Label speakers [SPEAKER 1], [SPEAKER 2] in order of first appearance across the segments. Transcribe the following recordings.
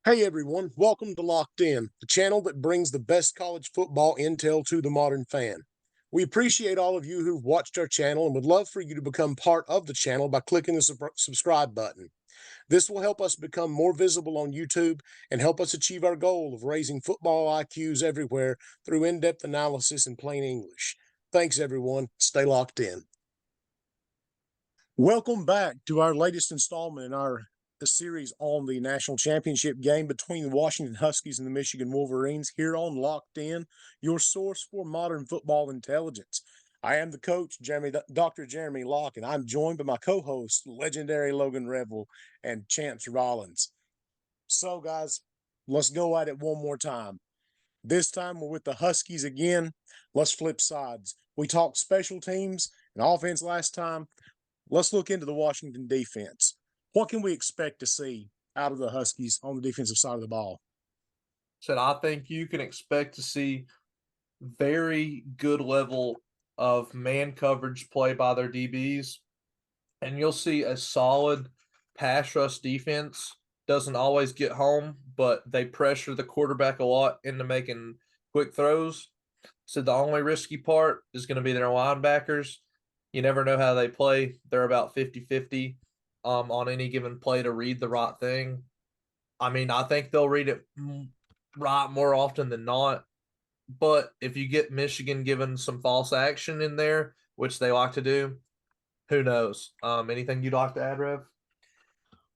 [SPEAKER 1] Hey everyone, welcome to Locked In, the channel that brings the best college football intel to the modern fan. We appreciate all of you who've watched our channel and would love for you to become part of the channel by clicking the subscribe button. This will help us become more visible on YouTube and help us achieve our goal of raising football IQs everywhere through in depth analysis in plain English. Thanks everyone. Stay locked in. Welcome back to our latest installment in our series on the national championship game between the Washington Huskies and the Michigan Wolverines here on Locked In, your source for modern football intelligence. I am the coach, Dr. Jeremy Locke, and I'm joined by my co-host, legendary Logan Revel and Chance Rollins. So, guys, let's go at it one more time. This time we're with the Huskies again. Let's flip sides. We talked special teams and offense last time. Let's look into the Washington defense. What can we expect to see out of the Huskies on the defensive side of the ball?
[SPEAKER 2] Said I think you can expect to see very good level of man coverage play by their DBs, and you'll see a solid pass rush defense. Doesn't always get home, but they pressure the quarterback a lot into making quick throws. So the only risky part is going to be their linebackers. You never know how they play. They're about 50-50 on any given play to read the right thing. I mean, I think they'll read it right more often than not. But if you get Michigan given some false action in there, which they like to do, who knows? Anything you'd like to add, Rev?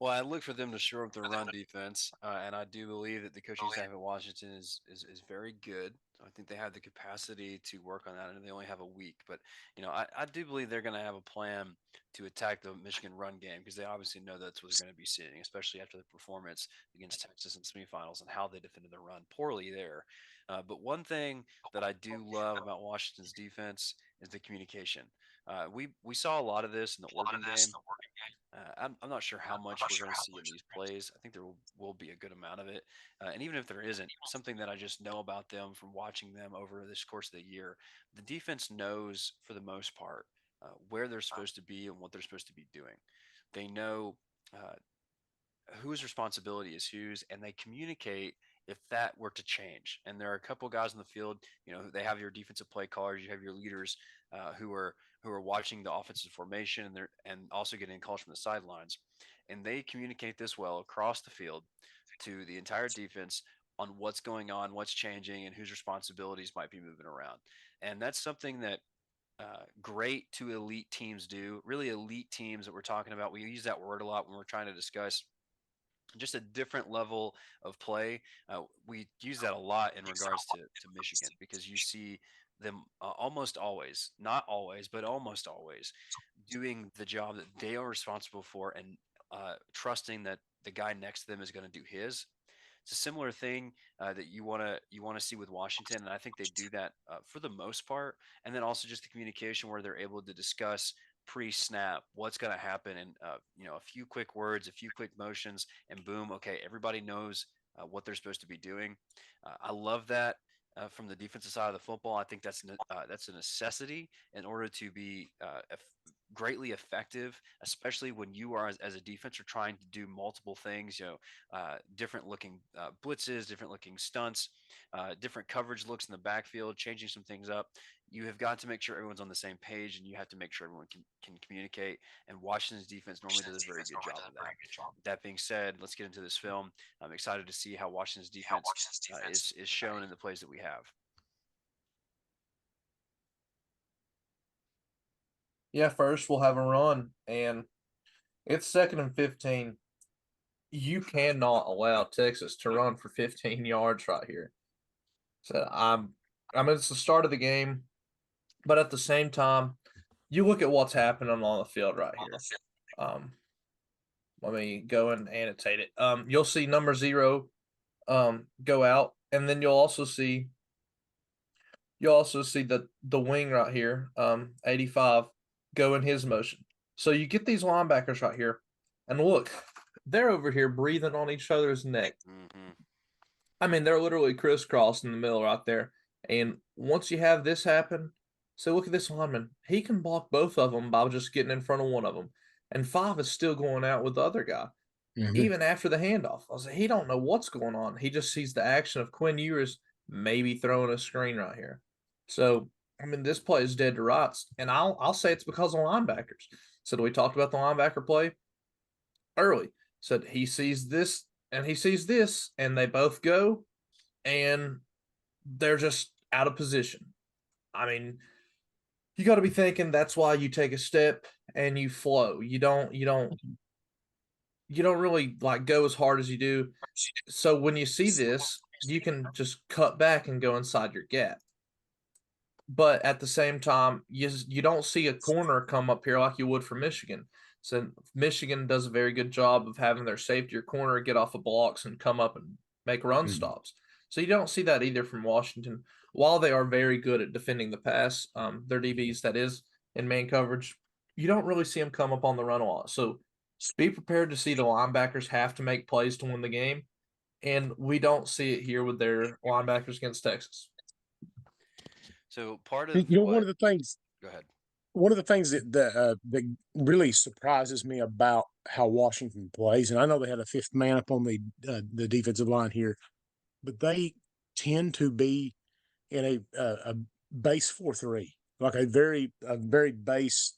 [SPEAKER 3] Well, I look for them to shore up the run defense, and I do believe that the coaching staff at Washington is very good. I think they have the capacity to work on that, and they only have a week. But I do believe they're going to have a plan to attack the Michigan run game because they obviously know that's what they're going to be seeing, especially after the performance against Texas in semifinals and how they defended the run poorly there. But one thing that I do love about Washington's defense is the communication. We saw a lot of this in the Oregon game. I'm not sure how much we're going to see in these plays. I think there will be a good amount of it. And even if there isn't, something that I just know about them from watching them over this course of the year, the defense knows for the most part where they're supposed to be and what they're supposed to be doing. They know uh, whose responsibility is whose, and they communicate if that were to change. And there are a couple guys in the field, they have your defensive play callers, you have your leaders who are watching the offensive formation and also getting calls from the sidelines, and they communicate this well across the field to the entire defense on what's going on, what's changing, and whose responsibilities might be moving around. And that's something that great to elite teams do. Really, elite teams that we're talking about. We use that word a lot when we're trying to discuss just a different level of play. We use that a lot in regards to Michigan because you see them almost always, not always, but almost always doing the job that they are responsible for and trusting that the guy next to them is going to do his. It's a similar thing that you want to see with Washington, and I think they do that for the most part. And then also just the communication where they're able to discuss pre-snap what's going to happen, and a few quick words, a few quick motions, and boom, okay, everybody knows what they're supposed to be doing. I love that. From the defensive side of the football, I think that's a necessity in order to be greatly effective, especially when you are as a defense are trying to do multiple things. Different looking blitzes, different looking stunts, different coverage looks in the backfield, changing some things up. You have got to make sure everyone's on the same page, and you have to make sure everyone can communicate. And Washington's defense normally does a very good job of that. That being said, let's get into this film. I'm excited to see how Washington's defense is shown in the plays that we have.
[SPEAKER 2] Yeah, first we'll have a run, and it's 2nd and 15. You cannot allow Texas to run for 15 yards right here. So I mean, it's the start of the game, but at the same time, you look at what's happening on the field right here. Um, Let me go and annotate it. You'll see number 0 go out, and then you'll also see the wing right here, 85, go in his motion. So you get these linebackers right here, and look, they're over here breathing on each other's neck.
[SPEAKER 3] Mm-hmm.
[SPEAKER 2] I mean, they're literally crisscrossed in the middle right there. And once you have this happen, so look at this lineman. He can block both of them by just getting in front of one of them. And 5 is still going out with the other guy. even after the handoff. I was like, he don't know what's going on. He just sees the action of Quinn Ewers maybe throwing a screen right here. So, I mean, this play is dead to rights. And I'll say it's because of linebackers. So we talked about the linebacker play early. Said he sees this and he sees this, and they both go, and they're just out of position. I mean, you got to be thinking that's why you take a step and you flow. You don't really like go as hard as you do. So when you see this, you can just cut back and go inside your gap. But at the same time, you don't see a corner come up here like you would for Michigan. So Michigan does a very good job of having their safety or corner get off of blocks and come up and make run stops. So you don't see that either from Washington. While they are very good at defending the pass, their DBs, that is, in man coverage, you don't really see them come up on the run a lot. So be prepared to see the linebackers have to make plays to win the game. And we don't see it here with their linebackers against Texas.
[SPEAKER 3] So part of
[SPEAKER 1] one of the things.
[SPEAKER 3] Go ahead.
[SPEAKER 1] One of the things that really surprises me about how Washington plays, and I know they had a fifth man up on the defensive line here, but they tend to be in a base 4-3, like a very base,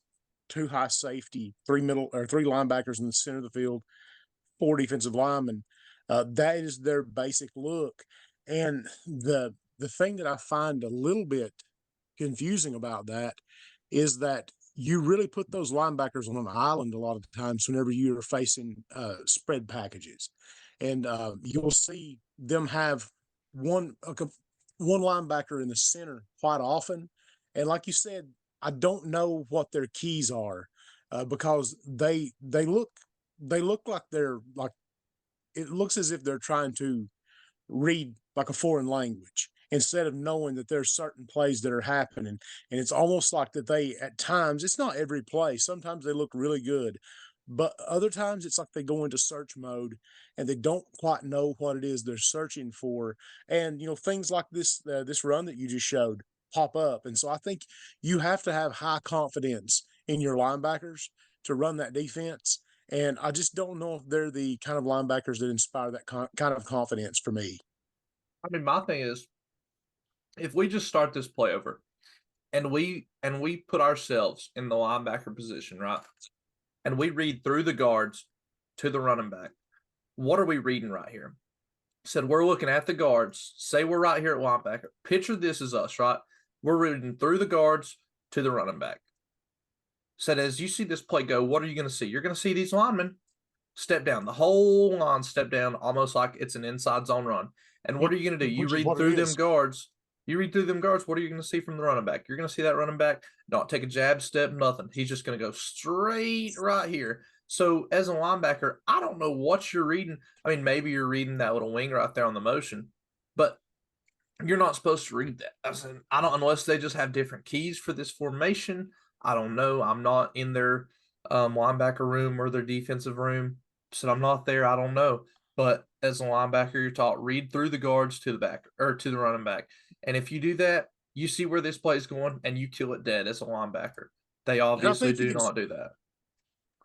[SPEAKER 1] two high safety, three linebackers in the center of the field, four defensive linemen. That is their basic look, and the thing that I find a little bit confusing about that is that you really put those linebackers on an island a lot of the times whenever you're facing spread packages, and you'll see them have one linebacker in the center quite often, and like you said, I don't know what their keys are because they look like they're like, it looks as if they're trying to read like a foreign language instead of knowing that there's certain plays that are happening. And it's almost like that they, at times, it's not every play. Sometimes they look really good, but other times it's like they go into search mode and they don't quite know what it is they're searching for. And, things like this run that you just showed pop up. And so I think you have to have high confidence in your linebackers to run that defense. And I just don't know if they're the kind of linebackers that inspire that kind of confidence for me.
[SPEAKER 2] I mean, my thing is, if we just start this play over and we put ourselves in the linebacker position, right? And we read through the guards to the running back. What are we reading right here? Said we're looking at the guards. Say we're right here at linebacker. Picture this as us, right? We're reading through the guards to the running back. Said as you see this play go, what are you going to see? You're going to see these linemen step down. The whole line step down almost like it's an inside zone run. And what are you going to do? You read through them guards. You read through them guards. What are you going to see from the running back? You're going to see that running back not take a jab step, nothing. He's just going to go straight right here. So as a linebacker, I don't know what you're reading. I mean, maybe you're reading that little wing right there on the motion, but you're not supposed to read that. I don't, unless they just have different keys for this formation. I don't know. I'm not in their linebacker room or their defensive room, so I'm not there. I don't know. But as a linebacker, you're taught read through the guards to the back or to the running back. And if you do that, you see where this play is going and you kill it dead as a linebacker. They obviously do not do that.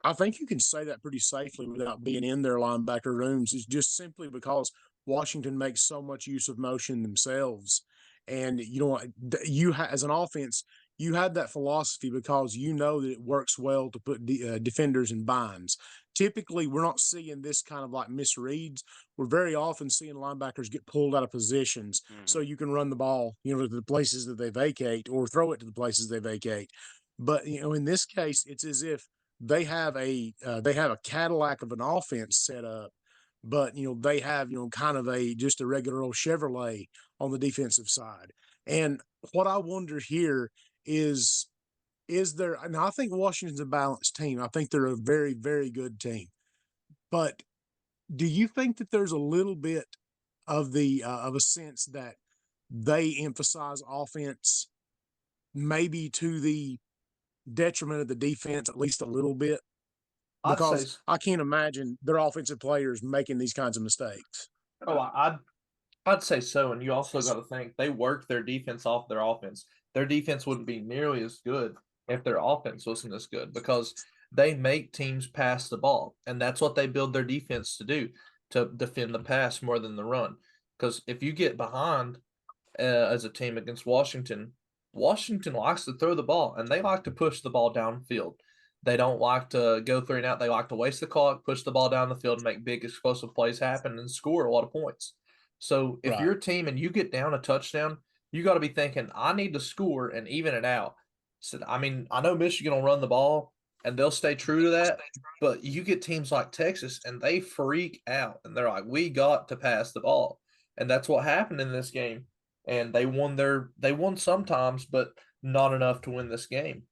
[SPEAKER 1] I think you can say that pretty safely without being in their linebacker rooms. It's just simply because Washington makes so much use of motion themselves. And, as an offense, you have that philosophy because you know that it works well to put defenders in binds. Typically, we're not seeing this kind of like misreads. We're very often seeing linebackers get pulled out of positions so you can run the ball, to the places that they vacate or throw it to the places they vacate. But, in this case, it's as if they have a Cadillac of an offense set up, but they have kind of just a regular old Chevrolet on the defensive side. And what I wonder here is there, and I think Washington's a balanced team. I think they're a very, very good team. But do you think that there's a little bit of of a sense that they emphasize offense maybe to the detriment of the defense at least a little bit? Because I can't imagine their offensive players making these kinds of mistakes.
[SPEAKER 2] Oh, I'd say so. And you also got to think they worked their defense off their offense. Their defense wouldn't be nearly as good if their offense wasn't as good because they make teams pass the ball, and that's what they build their defense to do, to defend the pass more than the run. Because if you get behind as a team against Washington, Washington likes to throw the ball, and they like to push the ball downfield. They don't like to go 3 and out. They like to waste the clock, push the ball down the field, and make big explosive plays happen and score a lot of points. So if
[SPEAKER 1] Right.
[SPEAKER 2] you're a team and you get down a touchdown, you got to be thinking, I need to score and even it out. So, I mean, I know Michigan will run the ball and they'll stay true to that, but you get teams like Texas and they freak out and they're like, we got to pass the ball. And that's what happened in this game. And they won sometimes, but not enough to win this game.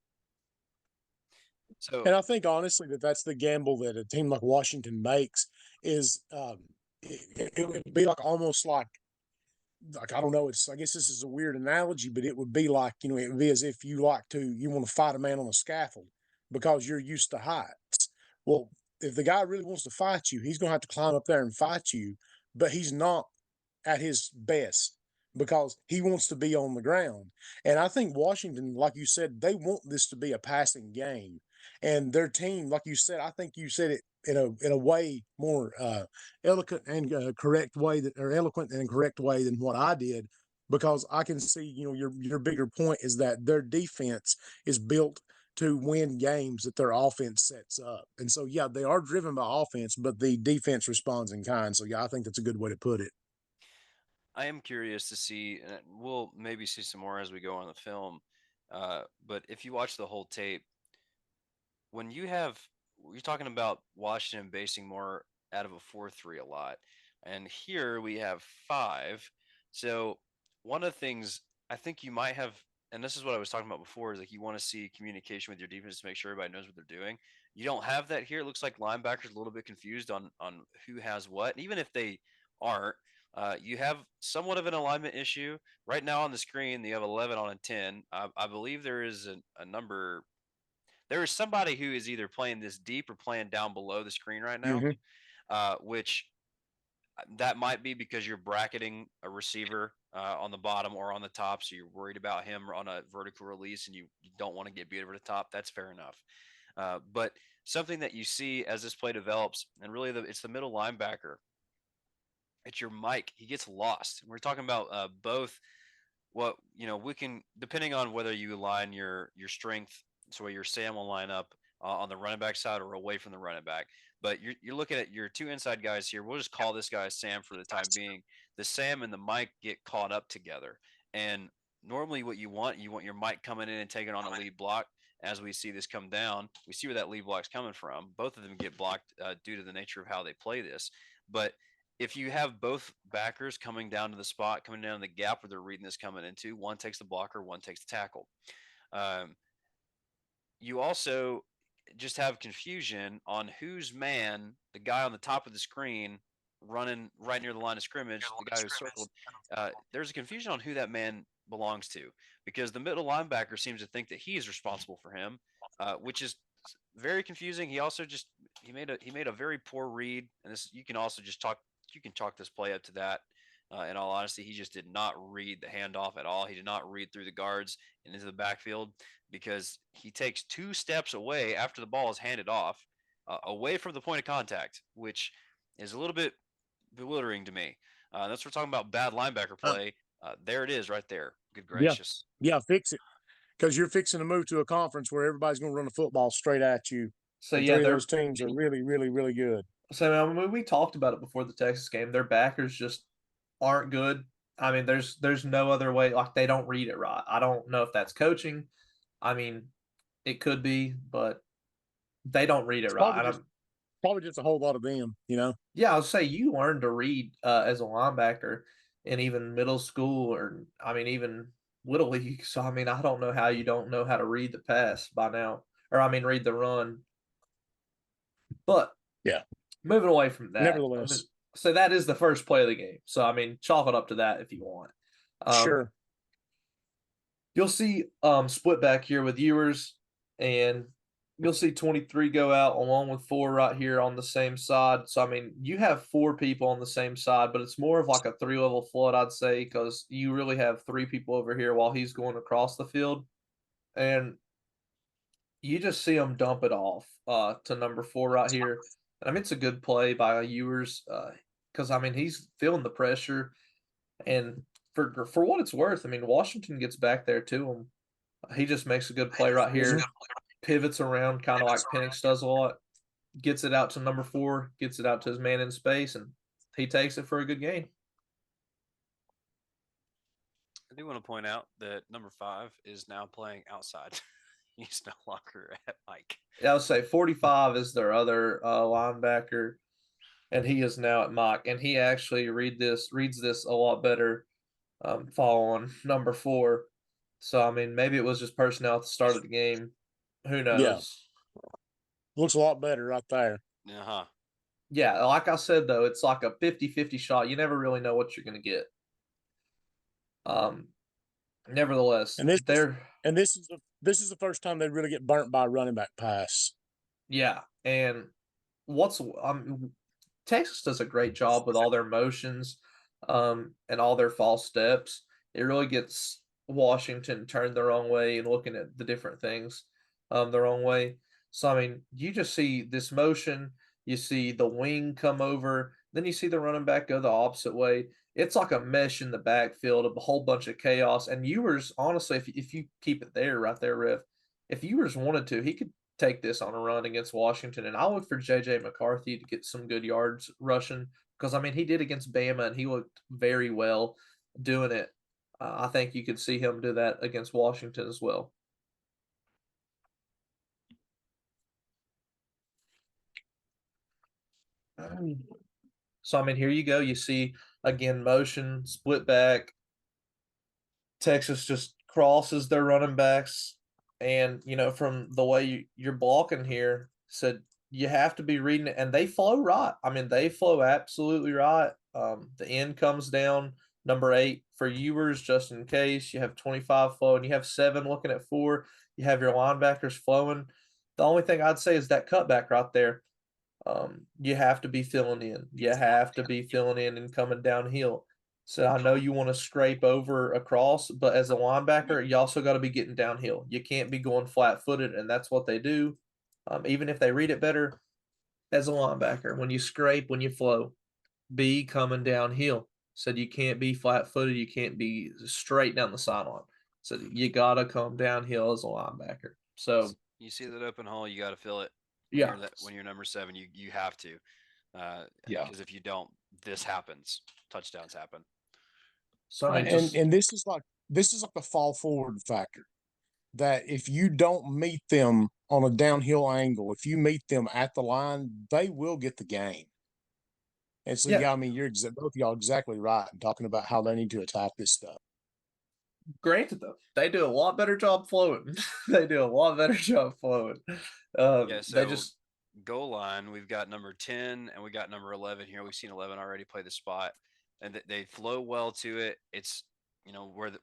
[SPEAKER 3] So
[SPEAKER 1] And I think honestly that's the gamble that a team like Washington makes is it would be like almost like I don't know, I guess this is a weird analogy, but it would be like, it would be as if you want to fight a man on a scaffold because you're used to heights. Well, if the guy really wants to fight you, he's going to have to climb up there and fight you, but he's not at his best because he wants to be on the ground. And I think Washington, like you said, they want this to be a passing game. And their team, like you said, I think you said it in a way more eloquent and correct way that, or eloquent and correct way than what I did, because I can see, your bigger point is that their defense is built to win games that their offense sets up. And so, yeah, they are driven by offense, but the defense responds in kind. So, yeah, I think that's a good way to put it.
[SPEAKER 3] I am curious to see, and we'll maybe see some more as we go on the film. But if you watch the whole tape, when you're talking about Washington basing more out of a 4-3 a lot, and here we have 5. So one of the things I think you might have, and this is what I was talking about before, is like you want to see communication with your defense to make sure everybody knows what they're doing. You don't have that here. It looks like linebackers a little bit confused on who has what, and even if they aren't. You have somewhat of an alignment issue right now on the screen. You have 11 on a 10. I believe there is a number, there is somebody who is either playing this deep or playing down below the screen right now,
[SPEAKER 1] Mm-hmm.
[SPEAKER 3] which that might be because you're bracketing a receiver on the bottom or on the top, so you're worried about him on a vertical release and you don't want to get beat over the top. That's fair enough. But something that you see as this play develops, and really it's the middle linebacker. It's your Mike. He gets lost. We're talking about both what we can, depending on whether you align your strength, so your Sam will line up on the running back side or away from the running back. But you're looking at your 2 inside guys here. We'll just call this guy Sam for the time being. The Sam and the Mike get caught up together, and normally what you want your Mike coming in and taking on a lead block. As we see this come down, we see where that lead block's coming from. Both of them get blocked due to the nature of how they play this. But if you have both backers coming down to the spot, coming down to the gap where they're reading this coming into, one takes the blocker, one takes the tackle. You also just have confusion on whose man, the guy on the top of the screen running right near the line of scrimmage, the guy who's circled, there's a confusion on who that man belongs to, because the middle linebacker seems to think that he is responsible for him, which is very confusing. He also just he made a very poor read, and this you can also just talk you can chalk this play up to that. In all honesty, he just did not read the handoff at all. He did not read through the guards and into the backfield, because he takes 2 steps away after the ball is handed off, away from the point of contact, which is a little bit bewildering to me. That's what we're talking about, bad linebacker
[SPEAKER 1] Uh,
[SPEAKER 3] play. There it is right there. Good
[SPEAKER 1] yeah,
[SPEAKER 3] gracious.
[SPEAKER 1] yeah, fix it because you're fixing to move to a conference where everybody's going to run the football straight at you,
[SPEAKER 2] So
[SPEAKER 1] and
[SPEAKER 2] yeah,
[SPEAKER 1] 3 of
[SPEAKER 2] they're
[SPEAKER 1] those teams are really, really, really good.
[SPEAKER 2] so I mean, we talked about it before the Texas game. Their backers just aren't good. I mean, there's no other way. Like they don't read it right. I don't know if that's coaching. I mean, it could be, but they don't read it
[SPEAKER 1] It's
[SPEAKER 2] right.
[SPEAKER 1] probably just a whole lot of them,
[SPEAKER 2] Yeah, I'll say you learn to read as a linebacker in even middle school, or I mean even little league. So I mean, I don't know how you don't know how to read the pass by now, or I mean read the run. But
[SPEAKER 1] Yeah.
[SPEAKER 2] moving away from that, I mean,
[SPEAKER 1] Nevertheless,
[SPEAKER 2] so that is the first play of the game. So I mean, chalk it up to that if you want. Um,
[SPEAKER 1] sure.
[SPEAKER 2] you'll see split back here with Ewers, and you'll see 23 go out along with 4 right here on the same side. So I mean, you have 4 people on the same side, but it's more of like a 3-level flood, I'd say, because you really have 3 people over here while he's going across the field. And you just see him dump it off to number 4 right here. And I mean, it's a good play by Ewers because I mean he's feeling the pressure, and for what it's worth, I mean Washington gets back there to him. He just makes a good play right
[SPEAKER 1] Mhm.
[SPEAKER 2] here, pivots around kind of like Penix does a lot, gets it out to number 4, gets it out to his man in space, and he takes it for a good gain.
[SPEAKER 3] I do want to point out that number 5 is now playing outside. He's no longer at Mike.
[SPEAKER 2] Yeah, I would say 45 is their other linebacker, and he is now at Mike, and he actually reads this a lot better following number 4. So I mean, maybe it was just personnel at the start of the game. Who
[SPEAKER 1] Yeah,
[SPEAKER 2] knows?
[SPEAKER 1] looks a lot better right there.
[SPEAKER 3] Uh huh.
[SPEAKER 2] Yeah, like I said though, it's like a 50-50 shot. You never really know what you're going to get. Um, nevertheless,
[SPEAKER 1] And this is
[SPEAKER 2] they're
[SPEAKER 1] this is the first time they really get burnt by a running back pass.
[SPEAKER 2] yeah, and what's Texas does a great job with all their motions, and all their false steps. It really gets Washington turned the wrong way and looking at the different things, the wrong way. So I mean, you just see this motion, you see the wing come over, then you see the running back go the opposite way. It's like a mesh in the backfield, a whole bunch of chaos. And Ewers, honestly, if you keep it there, right there, Riff, if Ewers wanted to, he could take this on a run against Washington. And I look for JJ McCarthy to get some good yards rushing because I mean he did against Bama and he looked very well doing it. I think you could see him do that against Washington as well. So I mean, here you go. You see again motion, split back. Texas just crosses their running backs, and from the way you're blocking here, said you have to be reading it, and they flow right. I mean, they flow absolutely right. The end comes down number 8 for Ewers, just in case you have 25 flowing, you have 7 looking at 4. You have your linebackers flowing. The only thing I'd say is that cutback right there. You have to be filling in. You have to be filling in and coming downhill. So I know you want to scrape over across, but as a linebacker, you also got to be getting downhill. You can't be going flat footed, and that's what they do. Even if they read it better as a linebacker, when you scrape, when you flow, be coming downhill. So you can't be flat footed. You can't be straight down the sideline. So you got to come downhill as a linebacker. So
[SPEAKER 3] You see that open hole, you got to fill it. When
[SPEAKER 2] yeah,
[SPEAKER 3] you're when you're number 7, you have to,
[SPEAKER 1] Yeah.
[SPEAKER 3] because if you don't, this happens. Touchdowns happen.
[SPEAKER 2] so I
[SPEAKER 1] Right.
[SPEAKER 2] mean,
[SPEAKER 1] And
[SPEAKER 2] just
[SPEAKER 1] and this is like the fall forward factor that if you don't meet them on a downhill angle, if you meet them at the line, they will get the game. And so,
[SPEAKER 2] yeah.
[SPEAKER 1] yeah, I mean, both of y'all exactly right in talking about how they need to attack this stuff.
[SPEAKER 2] Granted, though, they do a lot better job flowing. They do a lot better job flowing.
[SPEAKER 3] Yeah,
[SPEAKER 2] They
[SPEAKER 3] so
[SPEAKER 2] just
[SPEAKER 3] goal line, we've got number 10 and we got number 11 here. We've seen 11 already play the spot, and they flow well to it. It's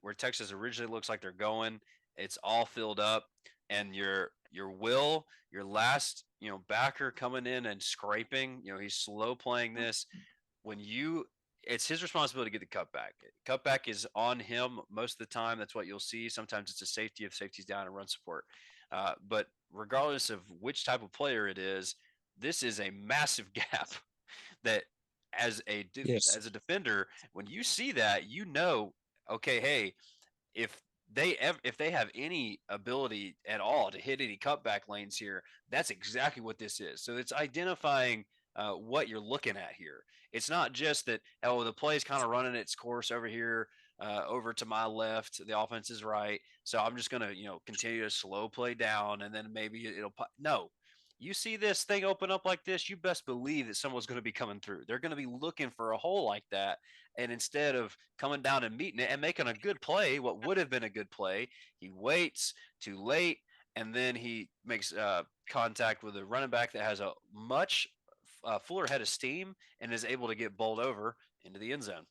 [SPEAKER 3] where Texas originally looks like they're going. It's all filled up, and your last backer coming in and scraping. He's slow playing this. When you It's his responsibility to get the cutback. Cutback is on him most of the time. That's what you'll see. Sometimes it's a safety if safety's down and run support. But regardless of which type of player it is, this is a massive gap that
[SPEAKER 1] Yes.
[SPEAKER 3] as a defender, when you see that, okay, hey, if if they have any ability at all to hit any cutback lanes here, that's exactly what this is. So it's identifying what you're looking at here. It's not just that the play is kind of running its course over here, over to my left, the offense is right, so I'm just gonna continue to slow play down, and then maybe no. You see this thing open up like this, you best believe that someone's going to be coming through. They're going to be looking for a hole like that, and instead of coming down and meeting it and making a good play, what would have been a good play, he waits too late, and then he makes contact with a running back that has a much fuller head of steam and is able to get bowled over into the end zone.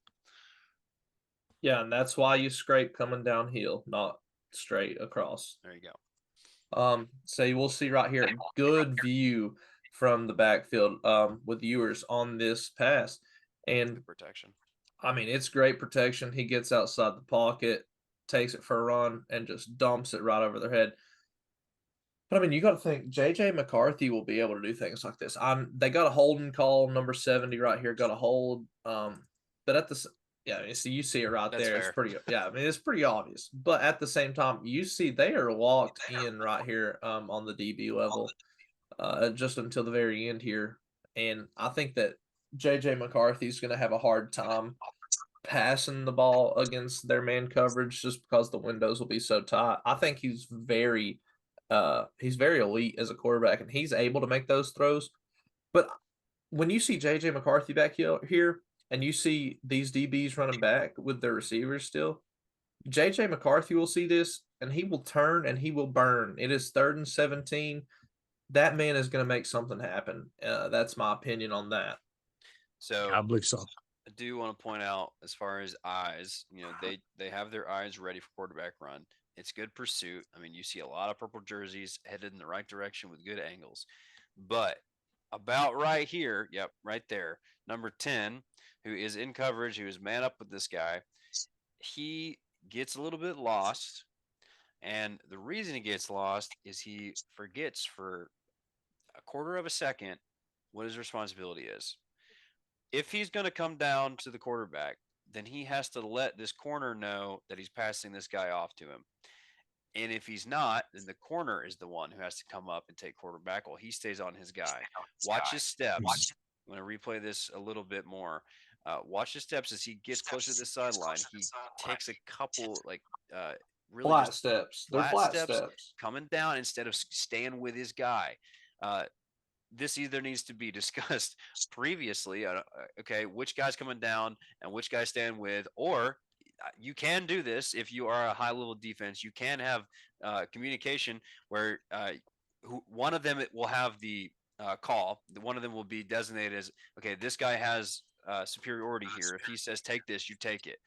[SPEAKER 2] yeah, and that's why you scrape coming downhill, not straight across.
[SPEAKER 3] There you go.
[SPEAKER 2] So you will see right here, good view from the backfield with viewers on this pass. And
[SPEAKER 3] Good protection.
[SPEAKER 2] I mean, it's great protection. He gets outside the pocket, takes it for a run, and just dumps it right over their head. But I mean, you got to think J.J. McCarthy will be able to do things like this. They got a holding call, number 70 right here, got a hold. But at the yeah, you see it right
[SPEAKER 3] That's
[SPEAKER 2] there. It's
[SPEAKER 3] fair.
[SPEAKER 2] pretty yeah. I mean, it's pretty obvious. But at the same time, you see they are locked in right here on the DB level just until the very end here, and I think that J.J. McCarthy is going to have a hard time passing the ball against their man coverage just because the windows will be so tight. I think he's very elite as a quarterback and he's able to make those throws. But when you see JJ McCarthy back here and you see these DBs running back with their receivers still, JJ McCarthy will see this and he will turn and he will burn. It is 3rd and 17. That man is going to make something happen. That's my opinion on that.
[SPEAKER 3] So
[SPEAKER 1] I believe so.
[SPEAKER 3] I do want to point out, as far as eyes, they have their eyes ready for quarterback run. It's good pursuit. I mean, you see a lot of purple jerseys headed in the right direction with good angles. But about right here, yep, right there, number 10, who is in coverage, who is man up with this guy, he gets a little bit lost. And the reason he gets lost is he forgets for a quarter of a second what his responsibility is. If he's going to come down to the quarterback, then he has to let this corner know that he's passing this guy off to him. And if he's not, then the corner is the one who has to come up and take quarterback while he stays on his guy. Watch his steps. I'm going to replay this a little bit more. Watch his steps as he gets closer to the sideline. He takes a couple, really
[SPEAKER 2] Flat
[SPEAKER 3] just
[SPEAKER 2] steps. They're
[SPEAKER 3] flat
[SPEAKER 2] flat
[SPEAKER 3] steps
[SPEAKER 2] steps.
[SPEAKER 3] coming down instead of staying with his guy. This either needs to be discussed previously. Okay, which guy's coming down and which guy's staying with, or you can do this if you are a high level defense. You can have communication where one of them will have the call. One of them will be designated as, okay, this guy has superiority here. If he says take this, you take it.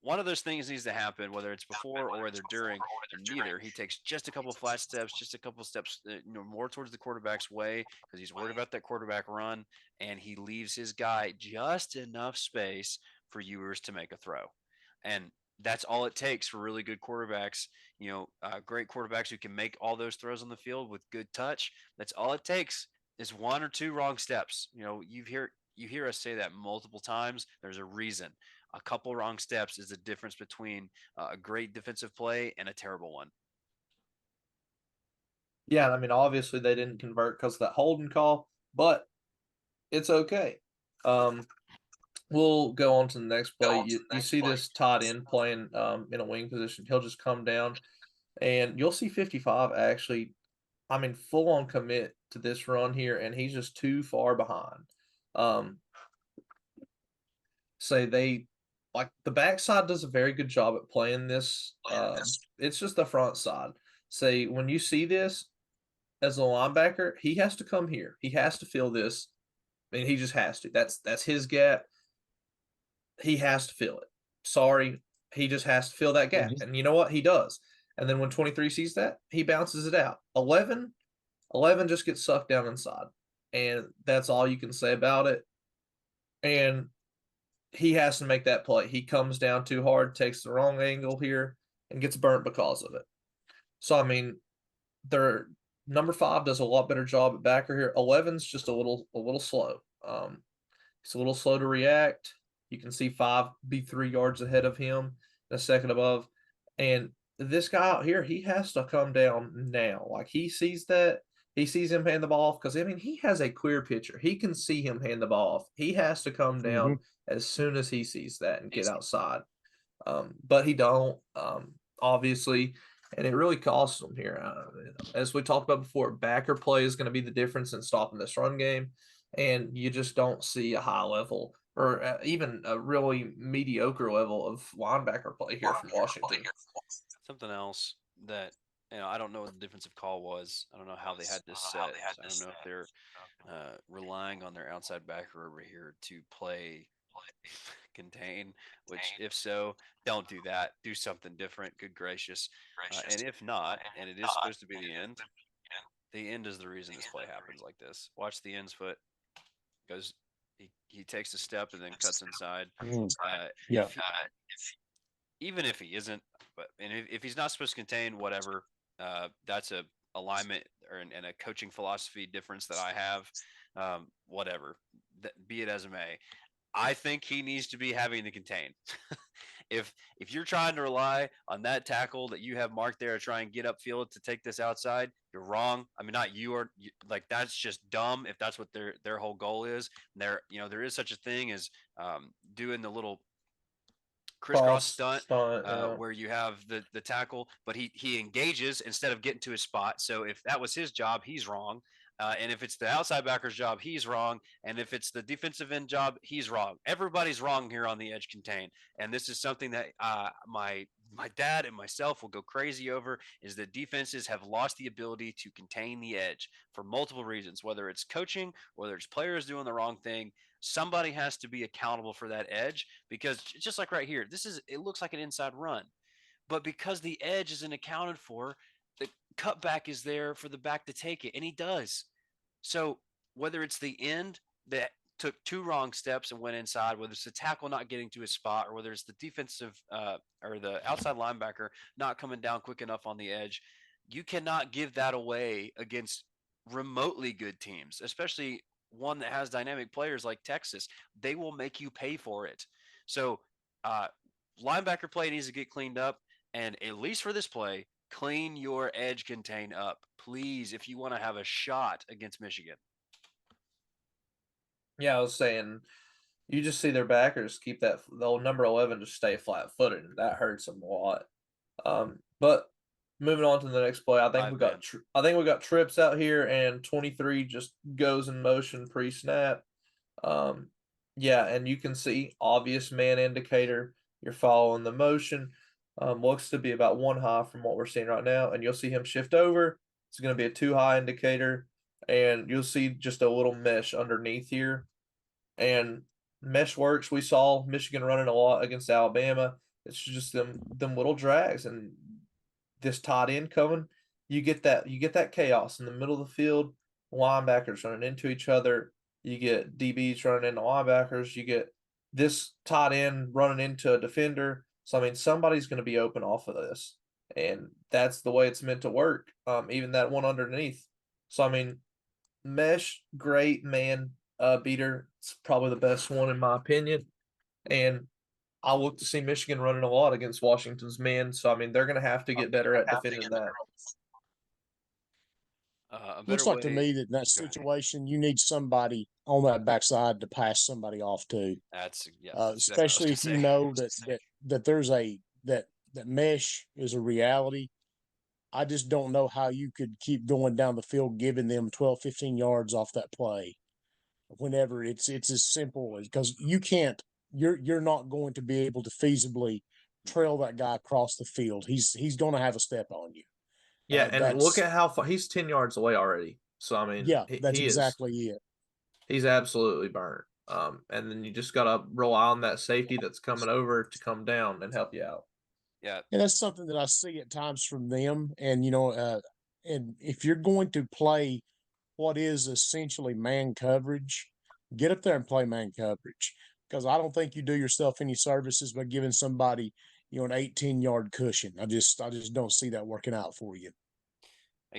[SPEAKER 3] One of those things needs to happen, whether it's before or whether during, and neither. He takes just a couple flat steps, just a couple steps, more towards the quarterback's way because he's worried about that quarterback run, and he leaves his guy just enough space for Ewers to make a throw. And that's all it takes for really good quarterbacks. Great quarterbacks who can make all those throws on the field with good touch. That's all it takes is one or two wrong steps. You hear us say that multiple times. There's a reason. A couple wrong steps is the difference between a great defensive play and a terrible one.
[SPEAKER 2] Yeah, I mean, obviously they didn't convert because of that holding call, but it's okay. We'll go on to the next play. You see this tight end playing in a wing position. He'll just come down, and you'll see 55 actually, I mean, full on commit to this run here, and he's just too far behind. Say they like the backside does a very good job at playing this. It's just the front side. Say when you see this as a linebacker, he has to come here. He has to feel this. I mean, he just has to. That's his gap. He has to feel it. Sorry, he just has to fill that gap. And you know what? He does. And then when 23 sees that, he bounces it out. 11 just gets sucked down inside. And that's all you can say about it. And he has to make that play. He comes down too hard, takes the wrong angle here, and gets burnt because of it. So, I mean, their number 5 does a lot better job at backer here. 11's just a little slow. He's a little slow to react. You can see 5 be 3 yards ahead of him, a second above. And this guy out here, he has to come down now. Like he sees that. He sees him hand the ball off because, I mean, he has a clear picture. He can see him hand the ball off. He has to come down as soon as he sees that and get outside. But he don't, obviously, and it really costs him here. As we talked about before, backer play is going to be the difference in stopping this run game, and you just don't see a high level or even a really mediocre level of linebacker play here from Washington.
[SPEAKER 3] Something else that I don't know what the defensive call was. I don't know how they had this set. I don't know if they're relying on their outside backer over here to play contain, which if so, don't do that. Do something different. Good gracious. And if not, and it is supposed to be the end is the reason this play happens like this. Watch the end's foot. Goes, he takes a step and then cuts inside. Even if he isn't, but if he's not supposed to contain, whatever, that's a alignment and a coaching philosophy difference that I have. Whatever, be it as it may. I think he needs to be having the contain. if you're trying to rely on that tackle that you have marked there to try and get upfield to take this outside, you're wrong. I mean, not you are like that's just dumb. If that's what their whole goal is, there is such a thing as doing the little crisscross stunt
[SPEAKER 2] Yeah.
[SPEAKER 3] where you have the tackle, but he engages instead of getting to his spot. So if that was his job, he's wrong. And if it's the outside backer's job, he's wrong. And if it's the defensive end job, he's wrong. Everybody's wrong here on the edge contain. And this is something that my dad and myself will go crazy over is that defenses have lost the ability to contain the edge for multiple reasons, whether it's coaching, whether it's players doing the wrong thing. Somebody has to be accountable for that edge because just like right here, it looks like an inside run. But because the edge isn't accounted for, the cutback is there for the back to take it, and he does. So whether it's the end that took two wrong steps and went inside, whether it's the tackle not getting to his spot, or whether it's the defensive or the outside linebacker not coming down quick enough on the edge, you cannot give that away against remotely good teams, especially one that has dynamic players like Texas. They will make you pay for it. So uh, linebacker play needs to get cleaned up, and at least for this play, clean your edge contain up, please, if you want to have a shot against Michigan.
[SPEAKER 2] Yeah, I was saying, you just see their backers keep the old number 11 just stay flat footed, and that hurts them a lot. But moving on to the next play, I think we got trips out here, and 23 just goes in motion pre snap. Yeah, and you can see obvious man indicator. You're following the motion. Looks to be about one high from what we're seeing right now, and you'll see him shift over. It's going to be a 2 high indicator, and you'll see just a little mesh underneath here. And mesh works. We saw Michigan running a lot against Alabama. It's just them little drags, and this tight end coming. You get that chaos in the middle of the field. Linebackers running into each other. You get DBs running into linebackers. You get this tight end running into a defender. So I mean, somebody's going to be open off of this, and that's the way it's meant to work. Even that one underneath. So I mean, mesh, great man beater. It's probably the best one in my opinion. And I look to see Michigan running a lot against Washington's men. So I mean, they're going to have to get better at defending that.
[SPEAKER 3] A better
[SPEAKER 1] Looks like to
[SPEAKER 3] way.
[SPEAKER 1] me that in that situation, you need somebody on that backside to pass somebody off to.
[SPEAKER 3] That's exactly what I was
[SPEAKER 1] Especially
[SPEAKER 3] gonna
[SPEAKER 1] if you
[SPEAKER 3] say.
[SPEAKER 1] know that there's that mesh is a reality. I just don't know how you could keep going down the field giving them 12, 15 yards off that play whenever it's as simple as because you're not going to be able to feasibly trail that guy across the field. He's going to have a step on you.
[SPEAKER 2] Yeah, and look
[SPEAKER 1] That's
[SPEAKER 2] at how far he's 10 yards away already. So I mean,
[SPEAKER 1] yeah, that's
[SPEAKER 2] he is
[SPEAKER 1] exactly it.
[SPEAKER 2] he's absolutely burnt. And then you just gotta rely on that safety that's coming over to come down and help you out.
[SPEAKER 3] Yeah,
[SPEAKER 1] And that's something that I see at times from them. And and if you're going to play what is essentially man coverage, get up there and play man coverage. Because I don't think you do yourself any services by giving somebody, an 18-yard cushion. I just don't see that working out for you.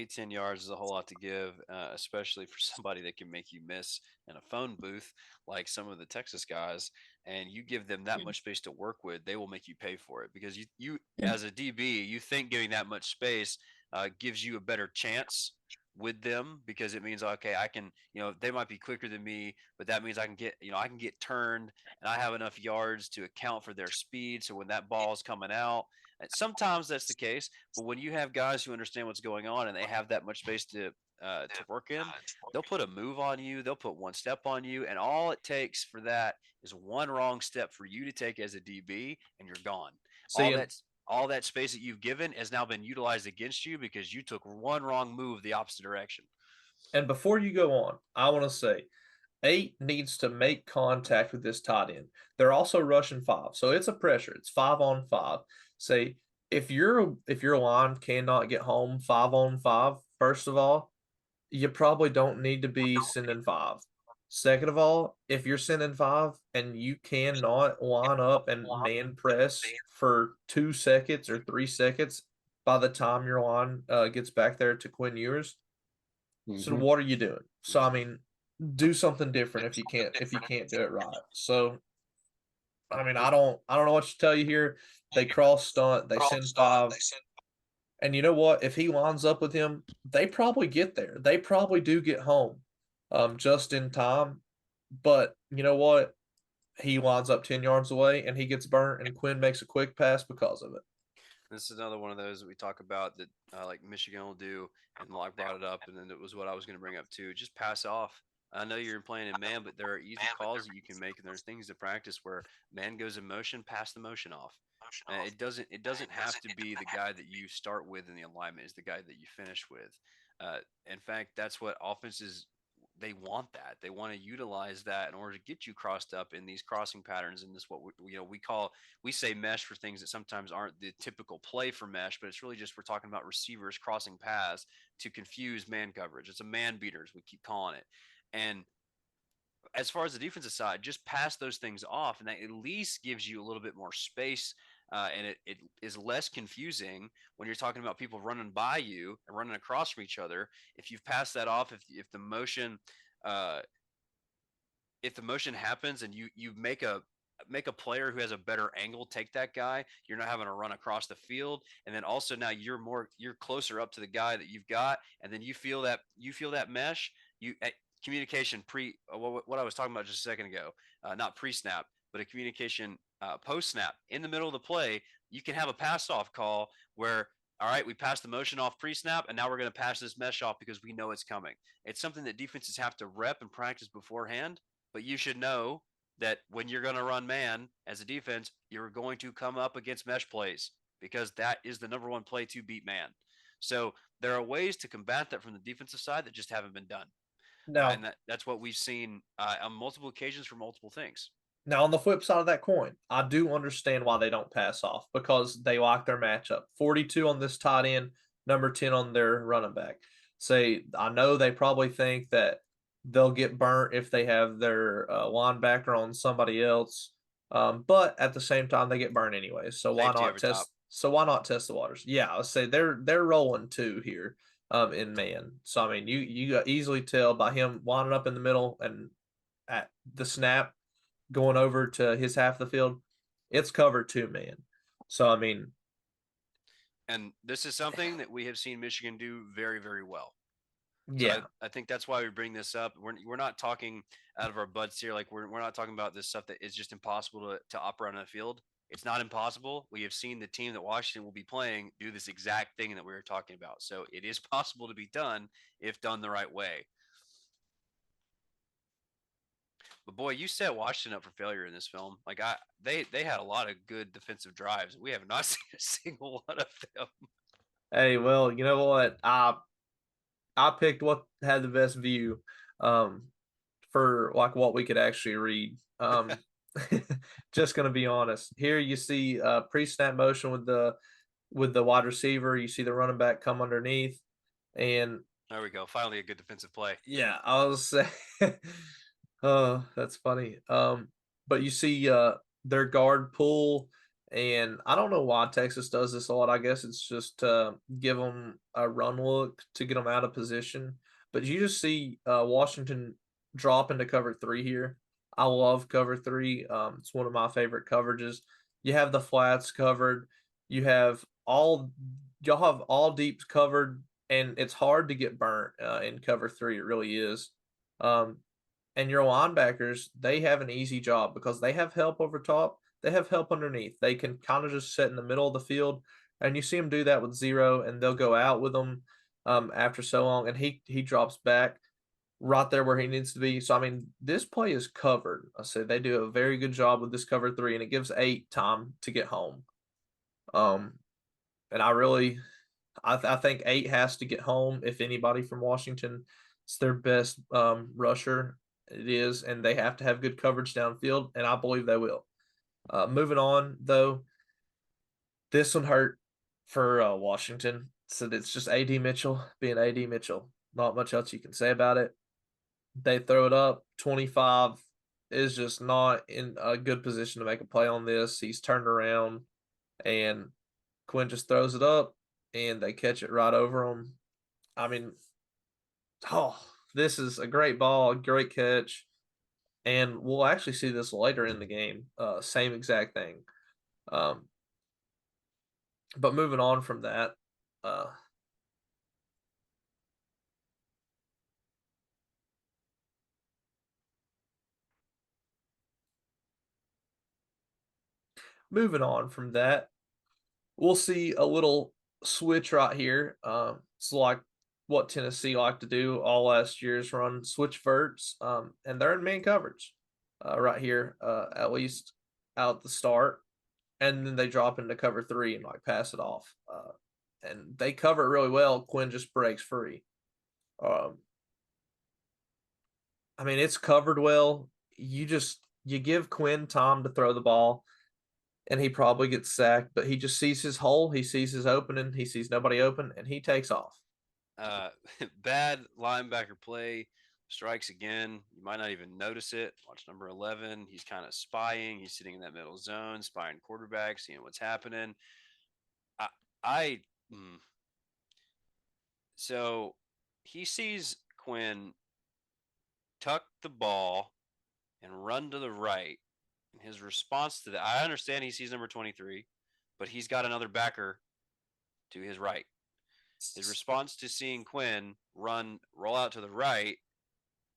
[SPEAKER 3] 10 yards is a whole lot to give, especially for somebody that can make you miss in a phone booth like some of the Texas guys. And you give them that much space to work with, they will make you pay for it because you
[SPEAKER 1] And
[SPEAKER 3] as a DB, you think giving that much space gives you a better chance with them because it means okay, I can, they might be quicker than me, but that means I can get turned and I have enough yards to account for their speed. So when that ball is coming out, sometimes that's the case, but when you have guys who understand what's going on and they have that much space to work in, they'll put a move on you, they'll put one step on you, and all it takes for that is one wrong step for you to take as a DB, and you're gone.
[SPEAKER 2] See,
[SPEAKER 3] All that space that you've given has now been utilized against you because you took one wrong move the opposite direction.
[SPEAKER 2] and before you go on, I want to say 8 needs to make contact with this tight end. They're also rushing 5, so it's a pressure. It's 5-on-5. Say if your line cannot get home 5-on-5, first of all, you probably don't need to be sending 5. Second of all, if you're sending 5 and you cannot line up and man press for 2 seconds or 3 seconds, by the time your line gets back there to Quinn Ewers. So
[SPEAKER 1] Mhm.
[SPEAKER 2] what are you doing? So I mean, do something different if you can't do it right. So I mean, I don't know what to tell you here. They cross stunt, they send five, and you know what? If he lines up with him, they probably get there. They probably do get home, just in time. But you know what? He lines up 10 yards away and he gets burnt, and Quinn makes a quick pass because of it.
[SPEAKER 3] This is another one of those that we talk about that like Michigan will do, and Locke brought it up, and then it was what I was going to bring up too. Just pass off. I know you're playing in man, but there are easy calls that you can make, and there's things to practice where man goes in motion, pass the motion off. It doesn't have to be the guy that you start with in the alignment is the guy that you finish with. In fact, that's what offenses they want that. They want to utilize that in order to get you crossed up in these crossing patterns. And this what we say mesh for things that sometimes aren't the typical play for mesh, but it's really just we're talking about receivers crossing paths to confuse man coverage. It's a man beater, as we keep calling it. And as far as the defensive side, just pass those things off, and that at least gives you a little bit more space. And it is less confusing when you're talking about people running by you and running across from each other. If you've passed that off, uh, if the motion happens and you make a player who has a better angle take that guy, you're not having to run across the field, and then also now you're closer up to the guy that you've got, and then you feel that mesh. Communication what I was talking about just a second ago, not pre snap, but a communication post snap in the middle of the play. You can have a pass off call where, all right, we passed the motion off pre snap, and now we're going to pass this mesh off because we know it's coming. It's something that defenses have to rep and practice beforehand, but you should know that when you're going to run man as a defense, you're going to come up against mesh plays because that is the number one play to beat man. So there are ways to combat that from the defensive side that just haven't been done. And
[SPEAKER 2] Now,
[SPEAKER 3] that's what we've seen on multiple occasions for multiple things.
[SPEAKER 2] Now, on the flip side of that coin, I do understand why they don't pass off because they like their matchup. 42 on this tight end, number 10 on their running back. Say, I know they probably think that they'll get burnt if they have their linebacker on somebody else, but at the same time, they get burnt anyway. So why
[SPEAKER 3] Safety
[SPEAKER 2] not
[SPEAKER 3] over top.
[SPEAKER 2] test? So why not test the waters? Yeah, let's say they're rolling two here, in man. So I mean, you easily tell by him lining up in the middle and at the snap going over to his half of the field, it's covered 2 man. So I mean,
[SPEAKER 3] And this is something that we have seen Michigan do very, very well. So
[SPEAKER 2] yeah.
[SPEAKER 3] I think that's why we bring this up. We're not talking out of our butts here. Like we're not talking about this stuff that is just impossible to operate on the field. It's not impossible. We have seen the team that Washington will be playing do this exact thing that we were talking about. So it is possible to be done if done the right way. But boy, you set Washington up for failure in this film. They had a lot of good defensive drives. We have not seen a single one of them.
[SPEAKER 2] Hey, well, you know what? I picked what had the best view um for like what we could actually read. Just gonna be honest. Here you see pre-snap motion with the wide receiver, you see the running back come underneath, and
[SPEAKER 3] There we go. Finally, a good defensive play.
[SPEAKER 2] yeah, I was say oh, that's funny. But you see their guard pull, and I don't know why Texas does this a lot. I guess it's just to give them a run look to get them out of position. But you just see Washington drop into cover three here. I love cover three. It's one of my favorite coverages. You have the flats covered. You have all y'all have all deeps covered, and it's hard to get burnt in cover three. It really is. Um, and your linebackers, they have an easy job because they have help over top. They have help underneath. They can kind of just sit in the middle of the field, and you see them do that with zero, and they'll go out with them after so long, and he drops back right there where he needs to be. So I mean, this play is covered. I said they do a very good job with this cover three, and it gives 8 time to get home. Um, and I think 8 has to get home if anybody from Washington. It's their best rusher. It is, and they have to have good coverage downfield, and I believe they will. Moving on, though, this one hurt for Washington. So it's just AD Mitchell being AD Mitchell. Not much else you can say about it. They throw it up. 25 is just not in a good position to make a play on this. He's turned around, and Quinn just throws it up. and they catch it right over them. I mean, oh, this is a great ball, great catch, and we'll actually see this later in the game. Same exact thing. Um, but moving on from that, uh, moving on from that, we'll see a little switch right here. It's like what Tennessee liked to do all last year's run switch verts, and they're in man coverage right here, at least out the start, and then they drop into cover three and like pass it off, and they cover it really well. Quinn just breaks free. Um, I mean, it's covered well. You give Quinn time to throw the ball, and he probably gets sacked, but he just sees his hole, he sees his opening, he sees nobody open, and he takes off.
[SPEAKER 3] Uh, bad linebacker play, strikes again. You might not even notice it. Watch number 11. He's kind of spying. He's sitting in that middle zone, spying quarterback, seeing what's happening. I, I so he sees Quinn tuck the ball and run to the right. And his response to that, I understand he sees number 23, but he's got another backer to his right. His response to seeing Quinn roll out to the right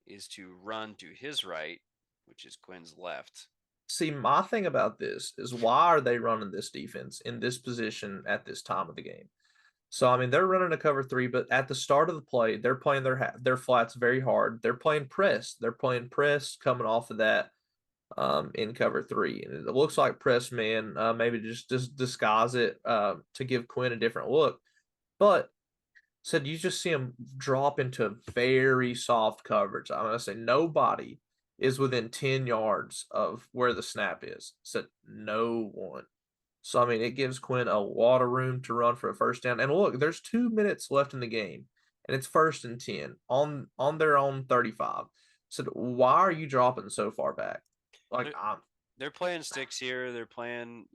[SPEAKER 3] is to run to his right, which is Quinn's left.
[SPEAKER 2] See, my thing about this is why are they running this defense in this position at this time of the game? So, I mean, they're running a cover three, but at the start of the play, they're playing their flats very hard. They're playing press. They're playing press coming off of that in cover three. And it looks like press man, maybe just disguise it to give Quinn a different look. But said you just see him drop into very soft coverage. I'm gonna say nobody is within 10 yards of where the snap is. Said no one. So I mean, it gives Quinn a lot of room to run for a first down. And look, there's 2 minutes left in the game, and it's 1st and 10 on their own 35. Said, why are you dropping so far back? Like
[SPEAKER 3] They're playing sticks here. They're playing,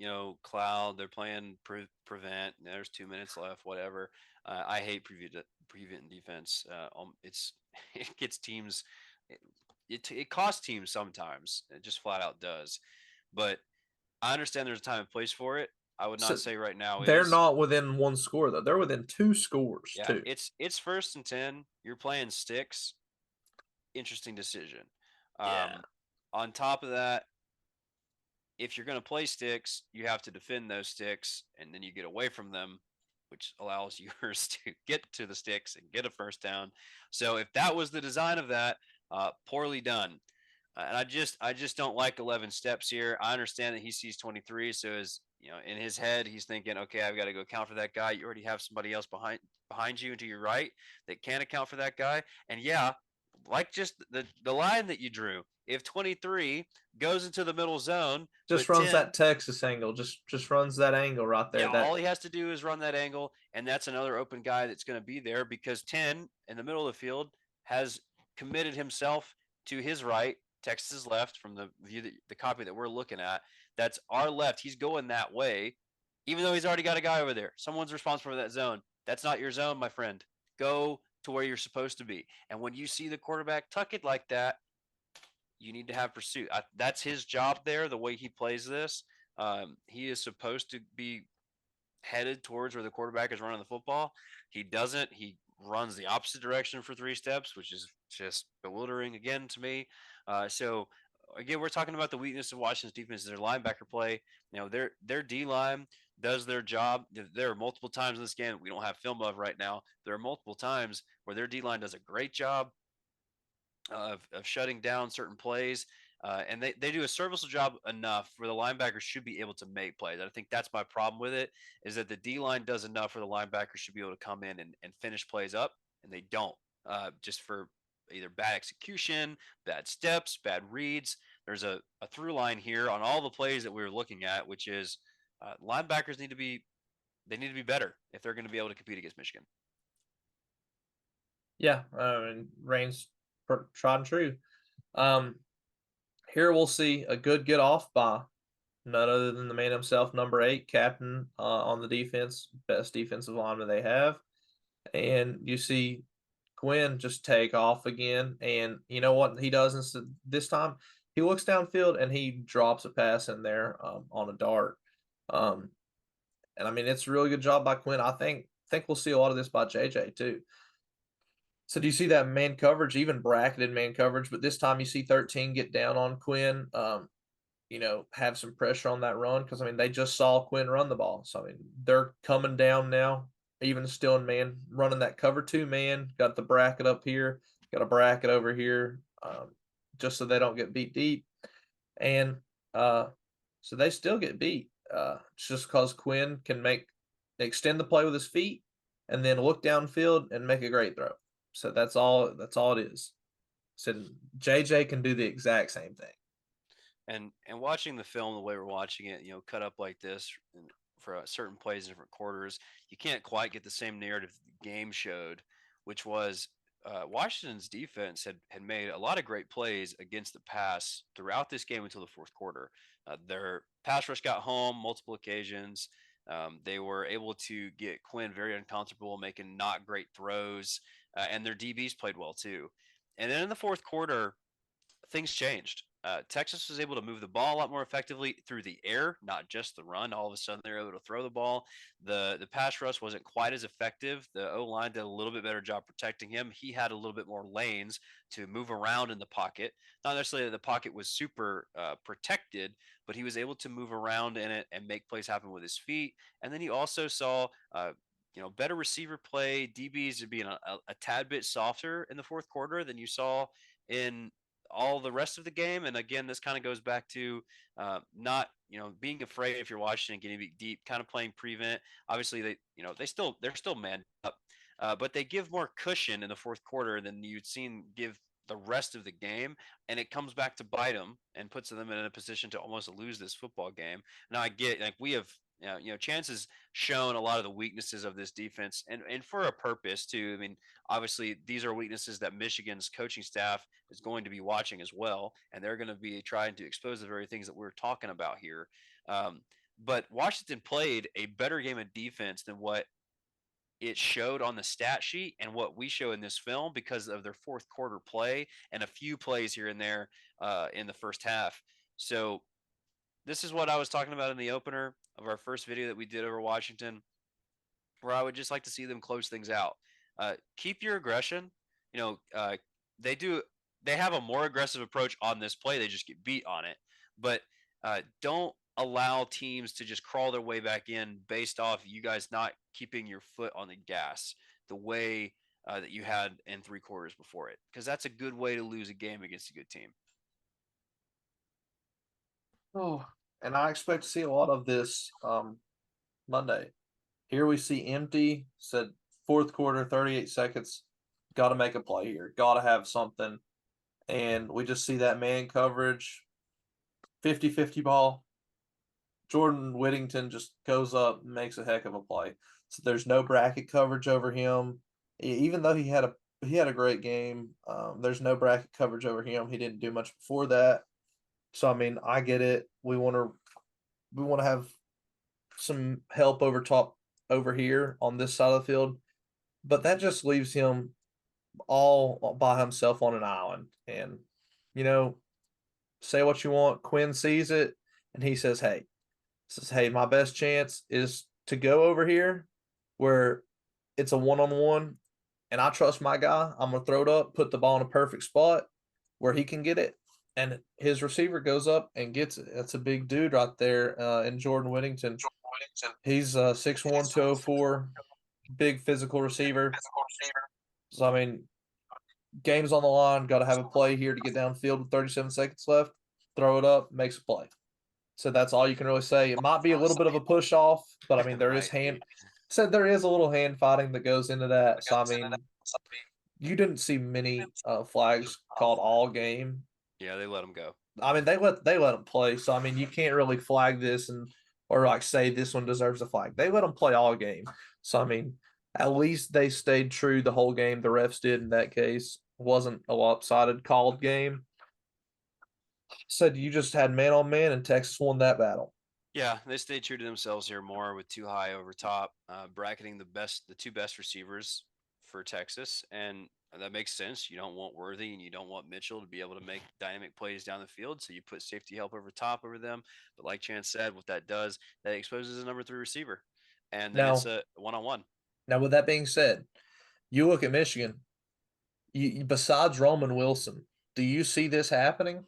[SPEAKER 3] cloud. They're playing prevent. There's 2 minutes left. Whatever. I hate prevent defense. It's it gets teams. It costs teams sometimes. It just flat out does. But I understand there's a time and place for it. I would not say right now
[SPEAKER 2] they're
[SPEAKER 3] is.
[SPEAKER 2] not within one score though. They're within 2 scores
[SPEAKER 3] Yeah,
[SPEAKER 2] too.
[SPEAKER 3] it's 1st and 10. You're playing sticks. Interesting decision.
[SPEAKER 2] Yeah.
[SPEAKER 3] On top of that, if you're going to play sticks, you have to defend those sticks, and then you get away from them, which allows yours to get to the sticks and get a first down. So if that was the design of that, poorly done. And I just don't like 11 steps here. I understand that he sees 23, so in his head he's thinking, okay, I've got to go account for that guy. You already have somebody else behind you and to your right that can account for that guy. And yeah, like just the line that you drew, if 23 goes into the middle zone,
[SPEAKER 2] just runs that Texas angle, just runs that angle right there.
[SPEAKER 3] Yeah, all he has to do is run that angle, and that's another open guy that's going to be there because 10 in the middle of the field has committed himself to his right, Texas' left from the view the copy that we're looking at. That's our left. He's going that way, even though he's already got a guy over there. Someone's responsible for that zone. That's not your zone, my friend. Go to where you're supposed to be. And when you see the quarterback tuck it like that, you need to have pursuit. That's his job there, the way he plays this. He is supposed to be headed towards where the quarterback is running the football. He doesn't. He runs the opposite direction for 3 steps, which is just bewildering again to me. So again, we're talking about the weakness of Washington's defense, their linebacker play. Their D line does their job. There are multiple times in this game we don't have film of right now. There are multiple times where their D line does a great job of shutting down certain plays. And they do a serviceable job enough where the linebackers should be able to make plays. And I think that's my problem with it is that the D line does enough where the linebackers should be able to come in and finish plays up, and they don't. Just for either bad execution, bad steps, bad reads. There's a through line here on all the plays that we were looking at, which is linebackers need to be better if they're going to be able to compete against Michigan.
[SPEAKER 2] Yeah, and Reigns tried and true. Here we'll see a good get off by none other than the man himself, number 8, captain on the defense, best defensive lineman they have. And you see Quinn just take off again. And you know what he does this time? He looks downfield and he drops a pass in there on a dart. Um, and I mean, it's a really good job by Quinn. I think we'll see a lot of this by JJ too. So do you see that man coverage, even bracketed man coverage, but this time you see 13 get down on Quinn, have some pressure on that run because I mean they just saw Quinn run the ball. So I mean they're coming down now, even still in man, running that cover 2 man, got the bracket up here, got a bracket over here, just so they don't get beat deep. And so they still get beat. It's just because Quinn can extend the play with his feet and then look downfield and make a great throw. So that's all it is. So JJ can do the exact same thing.
[SPEAKER 3] And watching the film the way we're watching it, cut up like this for certain plays in different quarters, you can't quite get the same narrative the game showed, which was Washington's defense had made a lot of great plays against the pass throughout this game until the fourth quarter. Their pass rush got home multiple occasions. They were able to get Quinn very uncomfortable, making not great throws, and their DBs played well too. And then in the fourth quarter, things changed. Texas was able to move the ball a lot more effectively through the air, not just the run. All of a sudden, they were able to throw the ball. The pass rush wasn't quite as effective. The O line did a little bit better job protecting him. He had a little bit more lanes to move around in the pocket. Not necessarily that the pocket was super protected, but he was able to move around in it and make plays happen with his feet. And then you also saw better receiver play. DBs being a tad bit softer in the fourth quarter than you saw in all the rest of the game. And again, this kind of goes back to not being afraid if you're watching and getting deep, kind of playing prevent. Obviously, they're still manned up, but they give more cushion in the fourth quarter than you'd seen give the rest of the game, and it comes back to bite them and puts them in a position to almost lose this football game. Now I get like we have Chance has shown a lot of the weaknesses of this defense, and for a purpose too. I mean, obviously these are weaknesses that Michigan's coaching staff is going to be watching as well, and they're going to be trying to expose the very things that we're talking about here. But Washington played a better game of defense than what it showed on the stat sheet and what we show in this film because of their fourth quarter play and a few plays here and there in the first half. So this is what I was talking about in the opener of our first video that we did over Washington, where I would just like to see them close things out. Keep your aggression. They do. They have a more aggressive approach on this play. They just get beat on it, but don't allow teams to just crawl their way back in based off you guys not keeping your foot on the gas the way that you had in three quarters before it, because that's a good way to lose a game against a good team.
[SPEAKER 2] Oh, and I expect to see a lot of this Monday. Here we see empty, said fourth quarter, 38 seconds. Got to make a play here. Got to have something. And we just see that man coverage, 50-50 ball. Jordan Whittington just goes up and makes a heck of a play. So there's no bracket coverage over him. Even though he had a great game, there's no bracket coverage over him. He didn't do much before that. So I mean, I get it. We want to have some help over top over here on this side of the field, but that just leaves him all by himself on an island. And say what you want, Quinn sees it and he says, "Hey, my best chance is to go over here where it's a one-on-one, and I trust my guy. I'm gonna throw it up, put the ball in a perfect spot where he can get it." And his receiver goes up and gets it. That's a big dude right there in Jordan Whittington. He's 6'1", 204, big physical receiver. So, I mean, game's on the line. Got to have a play here to get downfield with 37 seconds left. Throw it up, makes a play. So that's all you can really say. It might be a little bit of a push off, but I mean, there is there is a little hand fighting that goes into that. So, I mean, you didn't see many flags called all game.
[SPEAKER 3] Yeah, they let them go.
[SPEAKER 2] I mean, they let them play. So I mean, you can't really flag this or like say this one deserves a flag. They let them play all game. So I mean, at least they stayed true the whole game. The refs did in that case. It wasn't a lopsided called game. Said you just had man on man, and Texas won that battle.
[SPEAKER 3] Yeah, they stay true to themselves here more with too high over top, bracketing the two best receivers for Texas, and that makes sense. You don't want Worthy and you don't want Mitchell to be able to make dynamic plays down the field, so you put safety help over top over them. But like Chance said, what that does, that exposes a number three receiver, and then it's
[SPEAKER 2] Now,
[SPEAKER 3] a one-on-one.
[SPEAKER 2] with that being said, you look at Michigan. Besides Roman Wilson, do you see this happening?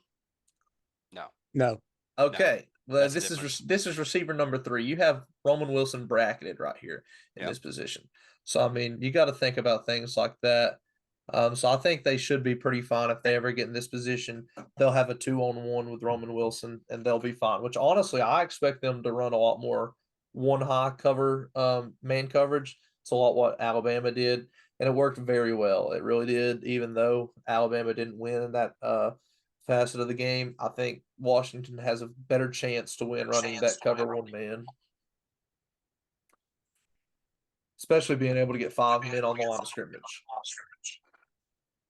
[SPEAKER 3] No,
[SPEAKER 1] No.
[SPEAKER 3] no,
[SPEAKER 2] Okay. Well,
[SPEAKER 3] that's the
[SPEAKER 2] this
[SPEAKER 3] difference.
[SPEAKER 2] this is receiver number 3. You have Roman Wilson bracketed right here in
[SPEAKER 3] Yep.
[SPEAKER 2] this position. So I mean, you got to think about things like that. So I think they should be pretty fine if they ever get in this position. They'll have a 2-on-1 with Roman Wilson, and they'll be fine. Which honestly, I expect them to run a lot more one high cover man coverage. It's a lot what Alabama did, and it worked very well. It really did. Even though Alabama didn't win in that facet of the game, I think Washington has a better chance to win running that cover one man, especially being able to get 5 men on the line of scrimmage.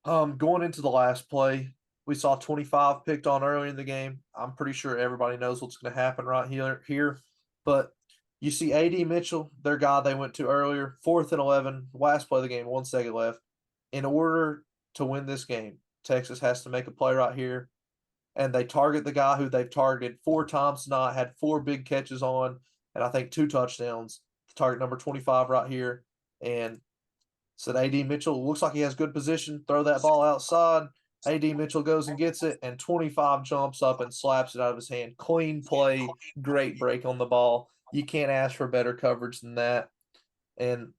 [SPEAKER 2] Going into the last play, we saw 25 picked on early in the game. I'm pretty sure everybody knows what's going to happen right here. But you see AD Mitchell, their guy they went to earlier, 4th and 11, last play of the game, 1 second left. In order to win this game, Texas has to make a play right here, and they target the guy who they've targeted 4 times tonight, had 4 big catches on, and I think 2 touchdowns. Target number 25 right here. And said AD Mitchell looks like he has good position. Throw that ball outside. AD Mitchell goes and gets it, and 25 jumps up and slaps it out of his hand. Clean play, great break on the ball. You can't ask for better coverage than that. And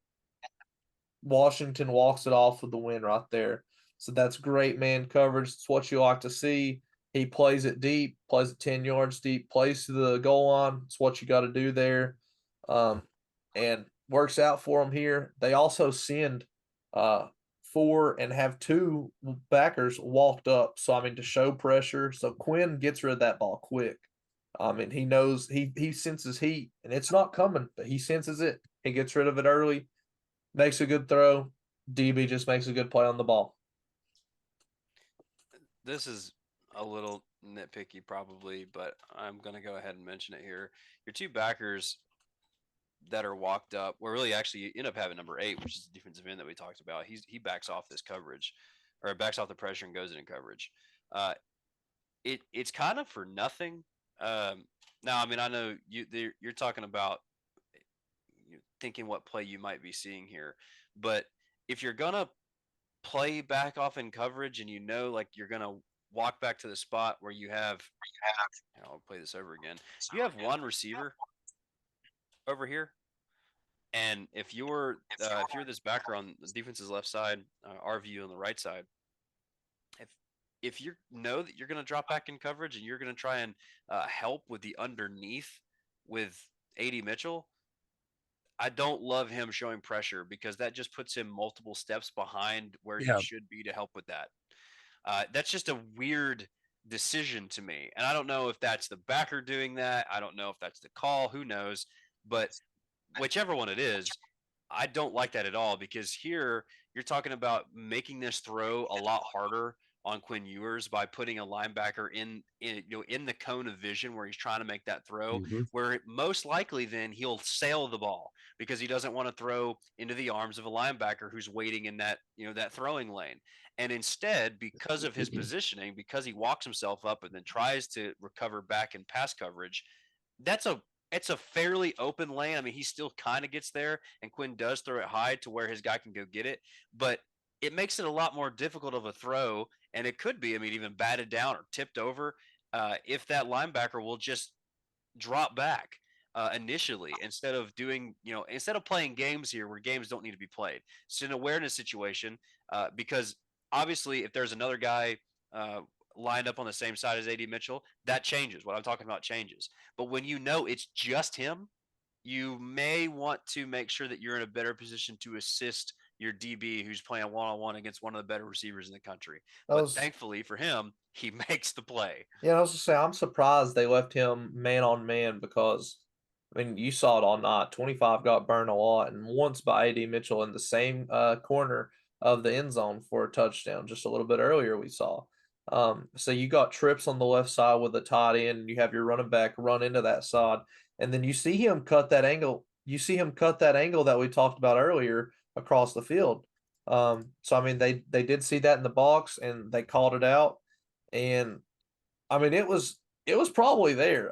[SPEAKER 2] Washington walks it off with the win right there. So that's great man coverage. It's what you like to see. He plays it deep, plays it 10 yards deep, plays to the goal line. It's what you got to do there. And works out for them here. They also send 4 and have 2 backers walked up. So, I mean, to show pressure. So Quinn gets rid of that ball quick. I mean, he knows he senses heat, and it's not coming, but he senses it. He gets rid of it early, makes a good throw. DB just makes a good play on the ball.
[SPEAKER 3] This is a little nitpicky, probably, but I'm going to go ahead and mention it here. Your two backers that are walked up, well, really, actually, you end up having number 8, which is the defensive end that we talked about. He backs off this coverage, or backs off the pressure and goes into coverage. It's kind of for nothing. Now, I mean, I know you're talking about thinking what play you might be seeing here, but if you're gonna play back off in coverage and like you're gonna walk back to the spot where you have, I'll play this over again. You have one receiver over here, and if you're this backer on the defense's left side, our view on the right side, if you know that you're going to drop back in coverage and you're going to try and help with the underneath with AD Mitchell, I don't love him showing pressure because that just puts him multiple steps behind where he
[SPEAKER 1] Yeah.
[SPEAKER 3] should be to help with that. That's just a weird decision to me. And I don't know if that's the backer doing that. I don't know if that's the call. Who knows? But whichever one it is, I don't like that at all because here you're talking about making this throw a lot harder on Quinn Ewers by putting a linebacker in the cone of vision where he's trying to make that throw,
[SPEAKER 1] Mhm.
[SPEAKER 3] where most likely then he'll sail the ball because he doesn't want to throw into the arms of a linebacker who's waiting in that throwing lane. And instead, because of his positioning, because he walks himself up and then tries to recover back in pass coverage, that's a it's a fairly open lane. I mean, he still kind of gets there, and Quinn does throw it high to where his guy can go get it, but it makes it a lot more difficult of a throw, and it could be, I mean, even batted down or tipped over if that linebacker will just drop back initially instead of playing games here where games don't need to be played. It's an awareness situation because obviously if there's another guy uh, lined up on the same side as AD Mitchell, that changes. What I'm talking about changes. But when you know it's just him, you may want to make sure that you're in a better position to assist your DB who's playing one-on-one against one of the better receivers in the country.
[SPEAKER 2] I
[SPEAKER 3] But
[SPEAKER 2] was
[SPEAKER 3] thankfully for him, he makes the play.
[SPEAKER 2] Yeah, I was just saying, I'm surprised they left him man on man because, I mean, you saw it all night. 25 got burned a lot, and once by AD Mitchell in the same corner of the end zone for a touchdown just a little bit earlier, we saw. So you got trips on the left side with a tight end, and you have your running back run into that side, and then you see him cut that angle. You see him cut that angle that we talked about earlier across the field. So I mean, they did see that in the box, and they called it out. And I mean, it was probably there.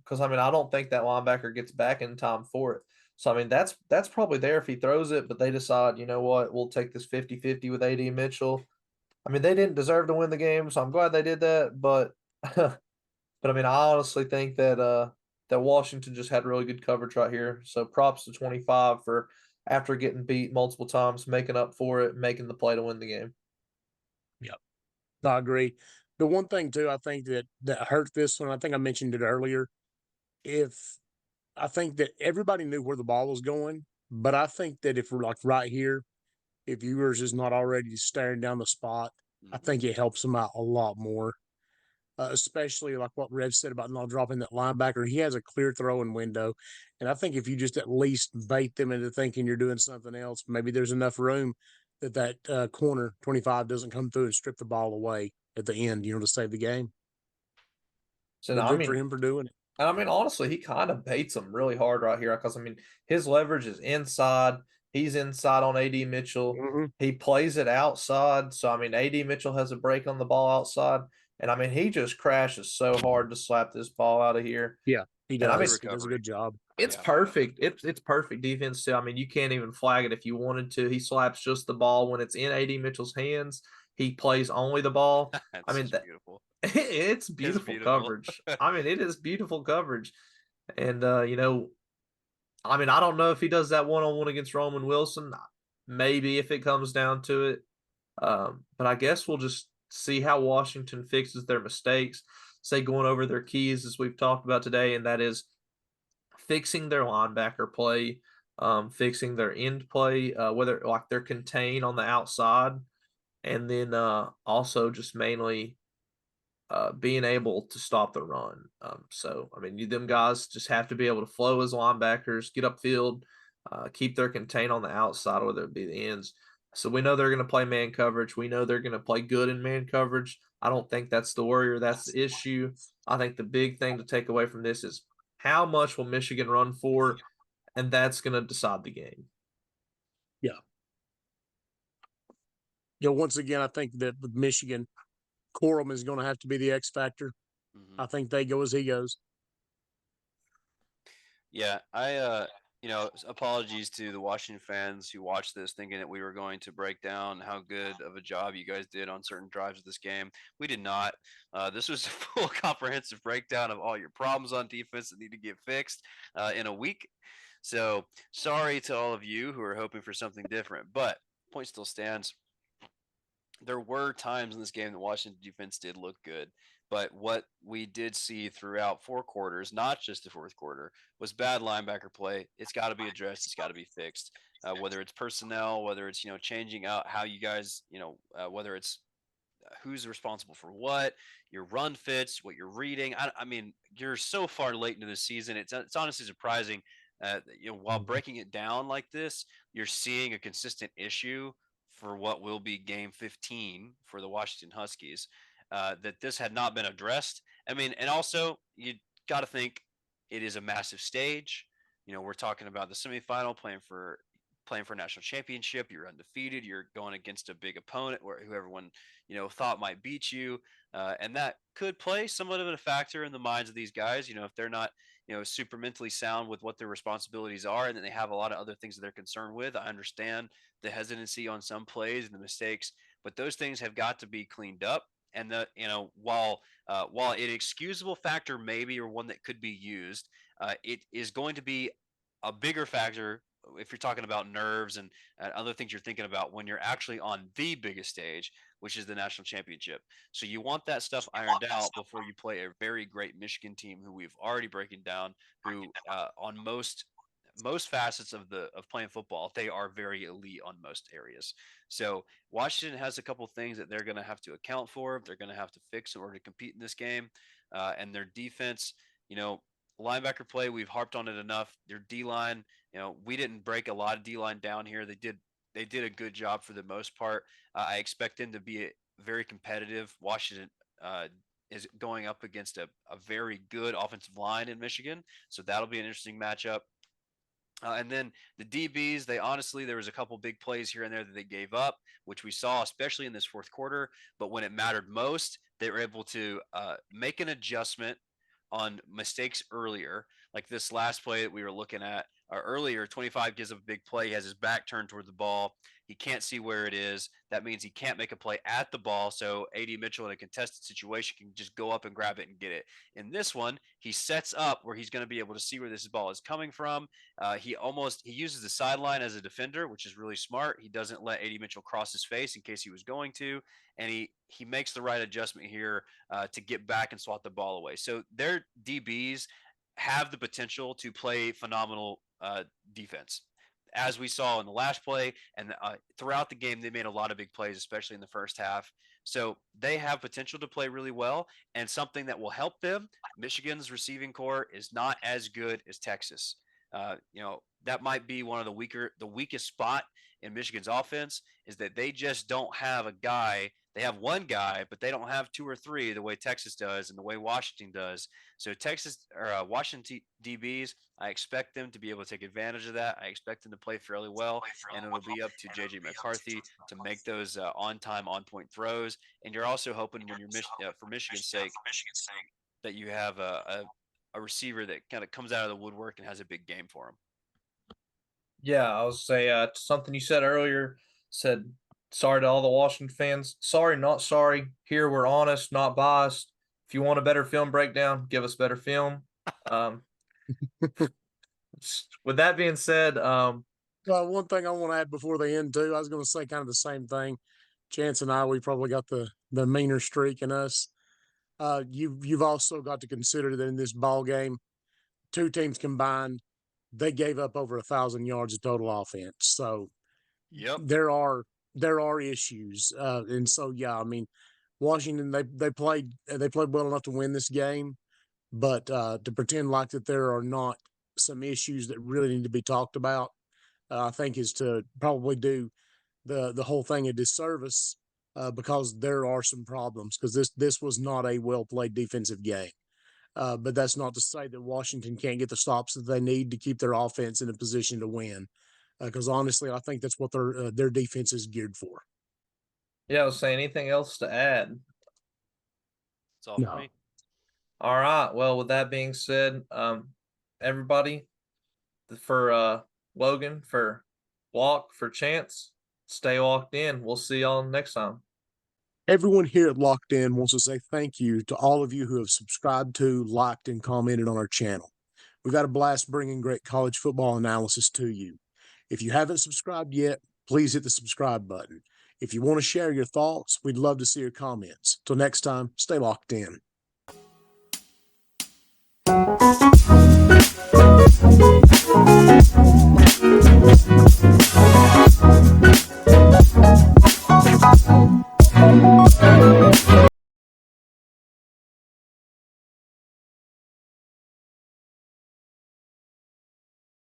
[SPEAKER 2] Because I mean, I don't think that linebacker gets back in time for it. So I mean, that's probably there if he throws it, but they decide, you know what, we'll take this 50-50 with AD Mitchell. I mean, they didn't deserve to win the game, so I'm glad they did that. But but I mean, I honestly think that Washington just had really good coverage right here. So props to 25 for after getting beat multiple times, making up for it, making the play to win the game.
[SPEAKER 1] Yep, I agree. The one thing too, I think that hurt this one. I think I mentioned it earlier. If I think that everybody knew where the ball was going, but I think that if we're like right here, if yours is not already staring down the spot, I
[SPEAKER 3] Mhm.
[SPEAKER 1] think it helps them out a lot more. Especially like what Rev said about not dropping that linebacker. He has a clear throwing window. And I think if you just at least bait them into thinking you're doing something else, maybe there's enough room that corner 25 doesn't come through and strip the ball away at the end, to save the game.
[SPEAKER 2] So
[SPEAKER 1] But
[SPEAKER 2] I
[SPEAKER 1] good for
[SPEAKER 2] mean,
[SPEAKER 1] him for doing it.
[SPEAKER 2] honestly, he kind of baits them really hard right here because I mean, his leverage is inside. He's inside on AD Mitchell.
[SPEAKER 1] Hmm.
[SPEAKER 2] He plays it outside. So I mean, AD Mitchell has a break on the ball outside, and I mean, he just crashes so hard to slap this ball out of here.
[SPEAKER 1] Yeah, he
[SPEAKER 2] And I
[SPEAKER 3] Good
[SPEAKER 2] mean,
[SPEAKER 1] does. He does a
[SPEAKER 3] recovery.
[SPEAKER 1] good job.
[SPEAKER 2] it's
[SPEAKER 3] Yeah.
[SPEAKER 2] perfect. It's perfect defense too. I mean, you can't even flag it if you wanted to. He slaps just the ball when it's in AD Mitchell's hands. He plays only the ball. I
[SPEAKER 3] That's
[SPEAKER 2] mean,
[SPEAKER 3] just beautiful.
[SPEAKER 2] it's
[SPEAKER 3] It's
[SPEAKER 2] beautiful
[SPEAKER 3] beautiful.
[SPEAKER 2] coverage. I mean, it is beautiful coverage. And I mean, I don't know if he does that one-on-one against Roman Wilson. Maybe if it comes down to it. But I guess we'll just see how Washington fixes their mistakes. Say going over their keys as we've talked about today, and that is fixing their linebacker play, fixing their end play, whether like they're contained on the outside, and then also just mainly being able to stop the run. So, I mean, them guys just have to be able to flow as linebackers, get upfield, keep their contain on the outside, whether it be the ends. So we know they're going to play man coverage. We know they're going to play good in man coverage. I don't think that's the worry or that's the issue. I think the big thing to take away from this is how much will Michigan run for, and that's going to decide the game.
[SPEAKER 1] Yeah. Once again, I think that with Michigan, Corum is going to have to be the X factor.
[SPEAKER 3] Hmm.
[SPEAKER 1] I think they go as he goes.
[SPEAKER 3] Yeah, apologies to the Washington fans who watched this thinking that we were going to break down how good of a job you guys did on certain drives of this game. We did not. This was a full comprehensive breakdown of all your problems on defense that need to get fixed in a week. So sorry to all of you who are hoping for something different, but point still stands. There were times in this game that Washington defense did look good, but what we did see throughout 4 quarters, not just the fourth quarter, was bad linebacker play. It's got to be addressed. It's got to be fixed. Whether it's personnel, whether it's changing out how you guys, whether it's who's responsible for what, your run fits, what you're reading. I mean, you're so far late into the season. It's honestly surprising. While
[SPEAKER 1] Mhm.
[SPEAKER 3] breaking it down like this, you're seeing a consistent issue for what will be Game 15 for the Washington Huskies. That this had not been addressed. I mean, and also you got to think it is a massive stage. We're talking about the semifinal, playing for a national championship. You're undefeated. You're going against a big opponent who everyone thought might beat you, and that could play somewhat of a factor in the minds of these guys. If they're not super mentally sound with what their responsibilities are, and then they have a lot of other things that they're concerned with. I understand the hesitancy on some plays and the mistakes, but those things have got to be cleaned up. And while an excusable factor maybe or one that could be used, it is going to be a bigger factor if you're talking about nerves and other things you're thinking about when you're actually on the biggest stage, which is the national championship. So you want that stuff ironed out before you play a very great Michigan team who we've already breaking down, who on most facets of playing football, they are very elite on most areas. So Washington has a couple things that they're going to have to account for. They're going to have to fix in order to compete in this game, and their defense. You know, linebacker play, we've harped on it enough. Their D line, we didn't break a lot of D line down here. They did a good job for the most part. I expect them to be very competitive. Washington is going up against a very good offensive line in Michigan, so that'll be an interesting matchup. And then the DBs, there was a couple big plays here and there that they gave up, which we saw, especially in this fourth quarter. But when it mattered most, they were able to make an adjustment on mistakes earlier. Like this last play that we were looking at earlier, 25 gives up a big play. He has his back turned toward the ball. He can't see where it is. That means he can't make a play at the ball. So A.D. Mitchell in a contested situation can just go up and grab it and get it. In this one, he sets up where he's going to be able to see where this ball is coming from. He uses the sideline as a defender, which is really smart. He doesn't let A.D. Mitchell cross his face in case he was going to, and he makes the right adjustment here to get back and swat the ball away. So their DBs have the potential to play phenomenal defense. As we saw in the last play and throughout the game, they made a lot of big plays, especially in the first half. So they have potential to play really well, and something that will help them. Michigan's receiving core is not as good as Texas. That might be one of the weakest spot in Michigan's offense is that they just don't have a guy. They have one guy, but they don't have two or three the way Texas does and the way Washington does. So Washington DBs, I expect them to be able to take advantage of that. I expect them to play fairly well, and it'll be up to J.J. McCarthy to make those on-time, on-point throws. And you're also hoping when for Michigan's sake, that you have a receiver that kind of comes out of the woodwork and has a big game for him.
[SPEAKER 2] Yeah, I was say something you said earlier. Said sorry to all the Washington fans. Sorry, not sorry. Here we're honest, not biased. If you want a better film breakdown, give us better film. With that being said,
[SPEAKER 1] one thing I want to add before they end too, I was going to say kind of the same thing. Chance and I, we probably got the meaner streak in us. You've also got to consider that in this ball game, two teams combined, they gave up over 1,000 yards of total offense. So
[SPEAKER 3] yep,
[SPEAKER 1] there are issues. And so, yeah, I mean, Washington, they played well enough to win this game, but to pretend like that there are not some issues that really need to be talked about, I think is to probably do the whole thing a disservice because there are some problems because this was not a well played defensive game. But that's not to say that Washington can't get the stops that they need to keep their offense in a position to win. Because honestly, I think that's what their defense is geared for.
[SPEAKER 2] yeah, I was saying anything else to add?
[SPEAKER 3] that's all for me.
[SPEAKER 2] All right. Well, with that being said, everybody, for Logan, for Walk, for Chance, stay locked in. We'll see y'all next time.
[SPEAKER 1] Everyone here at Locked In wants to say thank you to all of you who have subscribed to, liked, and commented on our channel. We've had a blast bringing great college football analysis to you. If you haven't subscribed yet, please hit the subscribe button. If you want to share your thoughts, we'd love to see your comments. Till next time, stay locked in.